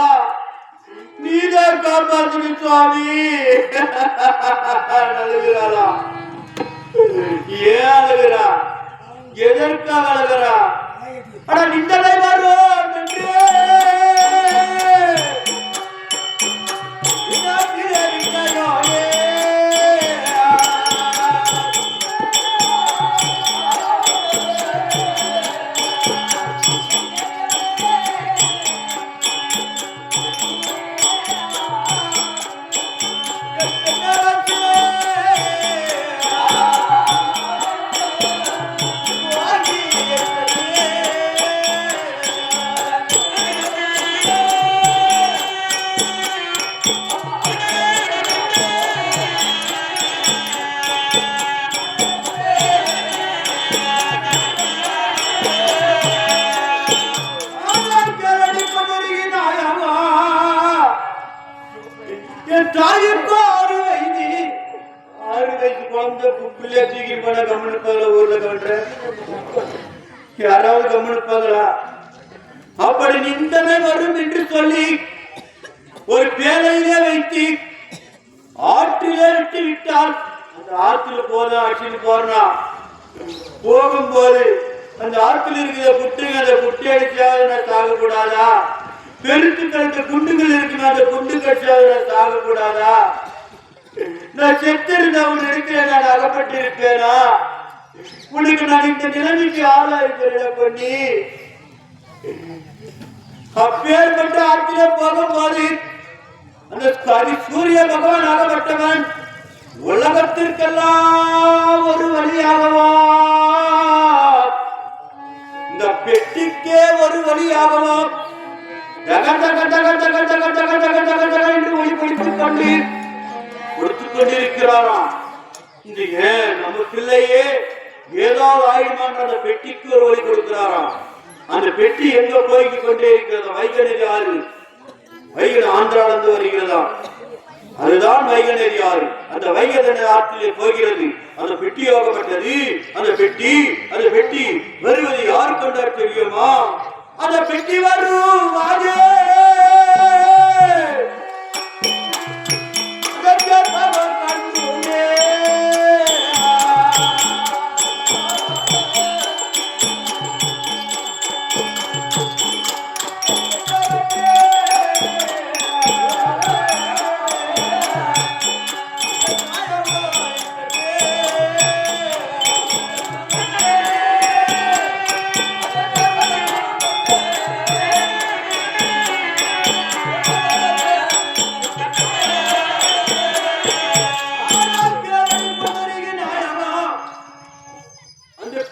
நீதான் காப்பாற்று சுவாமி. அழுகிறாளா? ஏன் அழுகிறா? எதற்காக அழுகிறா? ஆனா நிந்தனை வரும் என்று தாயுக்கு 6 வயசு குழந்தை புப்பிலே தூக்கி பண்ண கம்முனுப்பாங்களா? ஊர்ல கவன்ற யாராவது கம்முனுப்பாங்களா? அப்படி நிந்தனை வரும் என்று சொல்லி ஒரு பேழையிலே வைத்து ஆற்றிலே விட்டு விட்டால் அந்த ஆற்றுல போதான் அடிச்சுட்டு போறனா போகும்போது அந்த ஆற்றுல இருக்கிற குட்டுங்க அந்த குட்டி அடிச்சாவது நான் சாகக்கூடாதா? பெருத்து கழுத்த குண்டுகள் இருக்குன்னா அந்த குண்டு கட்சாவது நான் சாகக்கூடாதா? நான் செத்து இருந்தவன் இருக்கிறேன், நான் அகப்பட்டு இருப்பேனா? உனக்கு நான் இந்த நிலைமைக்கு ஆளா இருக்கிறேன் பண்ணி அப்பேற்பட்ட ஆற்றிலே போகும்போது அந்த சூரிய பகவான் ஆகப்பட்டவன் உலகத்திற்கெல்லாம் ஒரு வழியாகவா, இந்த பெட்டிக்கே ஒரு வழியாகவா என்று ஒளி கொடுத்துக் கொண்டிருக்கிறாராம். இந்த நம்ம பிள்ளையே ஏதாவது ஆயுமான் அந்த பெட்டிக்கு ஒரு ஒளி கொடுக்கிறாராம். அந்த பெட்டி எங்க போய்க்கு கொண்டே இருக்கிறதா? வைகநதி ஆறு, வைகை ஆந்திராவிலிருந்து வருகிறதா, அதுதான் வைகநதி ஆறு. அந்த வைகநதி ஆற்றிலே போகிறது. அந்த பெட்டி ஆகப்பட்டது. அந்த பெட்டி வருவது யாரு கொண்டார் தெரியுமா? அந்த பெட்டி வரும்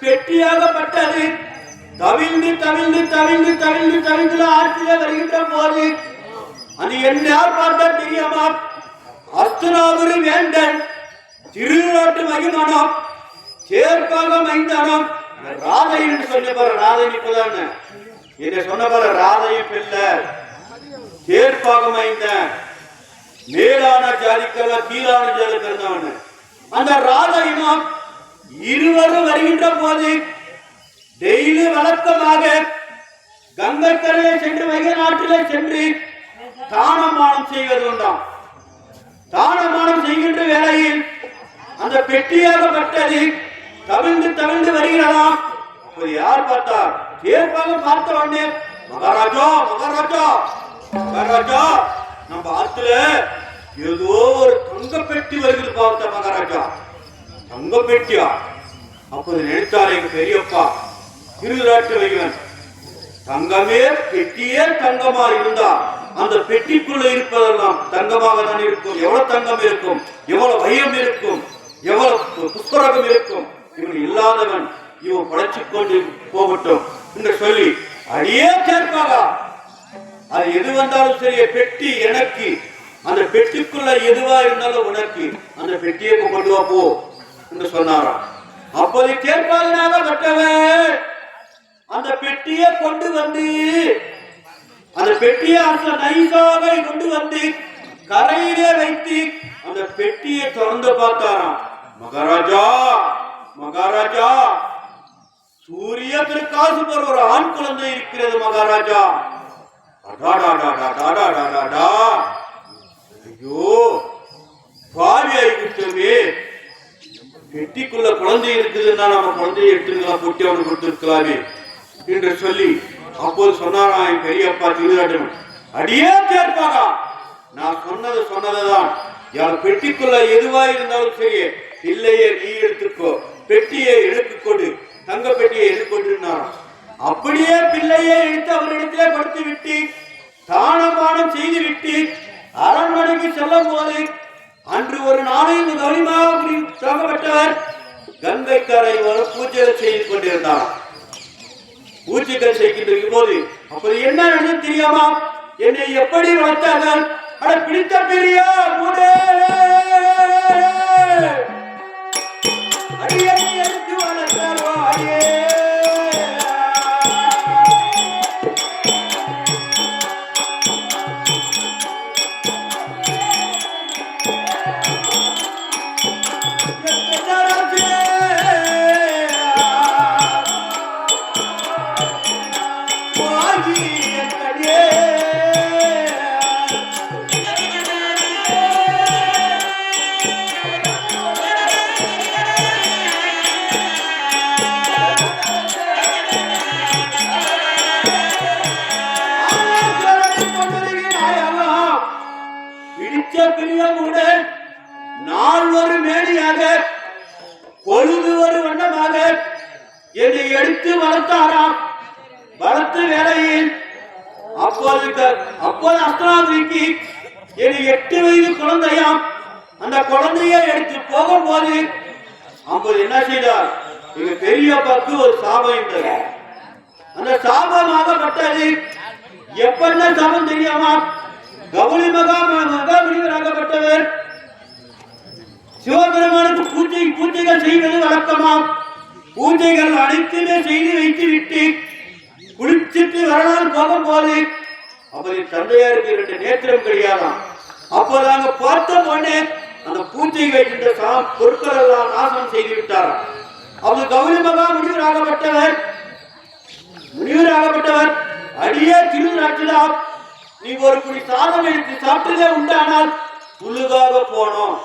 பெட்டியாகப்பட்டது. தவிழ்ந்து தவிழ்ந்து தவிழ்ந்து தவிழ்ந்து தவிழ்ந்து ஆற்றிலே வருகின்ற போது அது என்ன பார்த்தா தெரியாமா? அஸ்தனாபுரி வேந்தன் திருநாட்டு மகிமனம் சேர்ப்பாக மைந்தானம் ராதை என்று சொன்ன பாரு. ராதை இப்பதானே என்ன சொன்ன பாரு. ராதையும் பிள்ளை சேர்ப்பாக மைந்தன் மேலான ஜாதிக்கெல்லாம் கீழான ஜாதி பிறந்தவன். அந்த ராதையும் இருவரும் வருகின்ற போது டெய்லி வழக்கமாக கங்கை கரையை சென்று வைகை நாட்டிலே சென்று தானமானம் செய்வது உண்டாம். தானமானம் செய்கின்ற வேளையில் அந்த பெட்டியாகப்பட்டது தவிழ்ந்து தவிழ்ந்து வருகிறதாம். அப்போது யார் பார்த்தார்? சேர்ப்பாக பார்த்த உடனே மகாராஜா மகாராஜா மகாராஜா நம்ம ஆத்துல ஏதோ ஒரு தங்க பெட்டி வருகிறது பார்த்த மகாராஜா. தங்க பெட்டியா? அப்போது நினைத்தார் எங்க பெரியப்பா திருநாட்டு வைகன், தங்கமே பெட்டியே தங்கமா இருந்தா அந்த பெட்டிக்குள்ள இருப்பதெல்லாம் தங்கமாக தான் இருக்கும். எவ்வளவு தங்கம் இருக்கும், எவ்வளவு வையம் இருக்கும், எவ்வளவு புஷ்பரகம் இருக்கும். இவன் இல்லாதவன் இவன் படைச்சுக் கொண்டு போகட்டும் என்று சொல்லி அடியே சேர்ப்பாக அது எது வந்தாலும் சரி, பெட்டி எனக்கு, அந்த பெட்டிக்குள்ள எதுவா இருந்தாலும் உனக்கு, அந்த பெட்டியை கொண்டு வா போ என்று சொன்னாராம். அப்போது கேட்பாளனாக பட்டவன் அந்த பெட்டியை கொண்டு வந்து அந்த பெட்டியை நைசாக கொண்டு வந்து கரையிலே வைத்து அந்த பெட்டியை திறந்து பார்த்தாராம். மகாராஜா மகாராஜா சூரிய பிரகாசு ஒரு ஆண் குழந்தை இருக்கிறது மகாராஜா. ஐயோ பாவியாய் விட்டோமே, பெட்டிக்குள்ள குழந்தை இருக்குதுன்னா நம்ம குழந்தையை எடுத்துக்கலாம், பொட்டி அவனுக்கு கொடுத்திருக்கலாமே என்று சொல்லி அப்போது சொன்னாராம் என் பெரியப்பா திருநாட்டன். அடியே சேர்ப்பாங்க, நான் சொன்னதுதான். யார் பெட்டிக்குள்ள எதுவா இருந்தாலும் சரி, இல்லையே நீ எடுத்துக்கோ, பெட்டியை எடுத்து கொடு, தங்க பெட்டியை எடுத்துக்கொண்டு. அப்படியே பிள்ளையை எடுத்து அவரிடத்திலே படுத்து விட்டு தானபானம் செய்து விட்டு அரண்மனைக்கு செல்லும் போது அன்று ஒரு நாளில் கௌரிமாவட்டவர் கங்கை கரை ஒரு பூஜைகள் செய்து கொண்டிருந்தார். பூஜைகள் செய்கின்ற போது அப்போது என்ன நடந்தது தெரியாமா? என்னை எப்படி வளர்த்தார்கள்? அட பிடித்த பெரிய அடியை எடுத்து வளர்த்தாரோ அடியே. நாள் ஒரு மேடியாக பொழுது ஒரு வண்ணமாக என்னை எடுத்து வளர்த்தாராம். வளர்த்த வேளையில் அப்போது அஸ்திராபுரிக்கு என்னை 8 வயது குழந்தையாம். அந்த குழந்தையை எடுத்து போகும்போது அப்போது என்ன செய்தார்? எங்க பெரியப்பாக்கு ஒரு சாபம் இருந்தது. அந்த சாபமாகப்பட்டது எப்பென்ன சாபம் தெரியாமா? கௌரி மகாமுனிவராகப்பட்டவர் சிவபெருமானுக்கு பூஜைகள் செய்வது வழக்கமாம். பூஜைகள் அனைத்துமே செய்து வைத்து விட்டு குளிச்சுட்டு வரலாறு போகும்போது அவரின் தந்தையாருக்கு 2 நேத்திரம் கிடையாதாம். அப்போதாங்க பார்த்த உடனே அந்த பூஜை வைக்கின்ற பொருட்கள் எல்லாம் நாசம் செய்து விட்டாராம். அவர் கௌரி மகா முனிவராகப்பட்டவர் அடியே திருநாட்சிதா, நீ ஒரு குடி சாதம் எடுத்து சாப்பிட்டதே உண்டானால் புல்லுகாக போனோம்.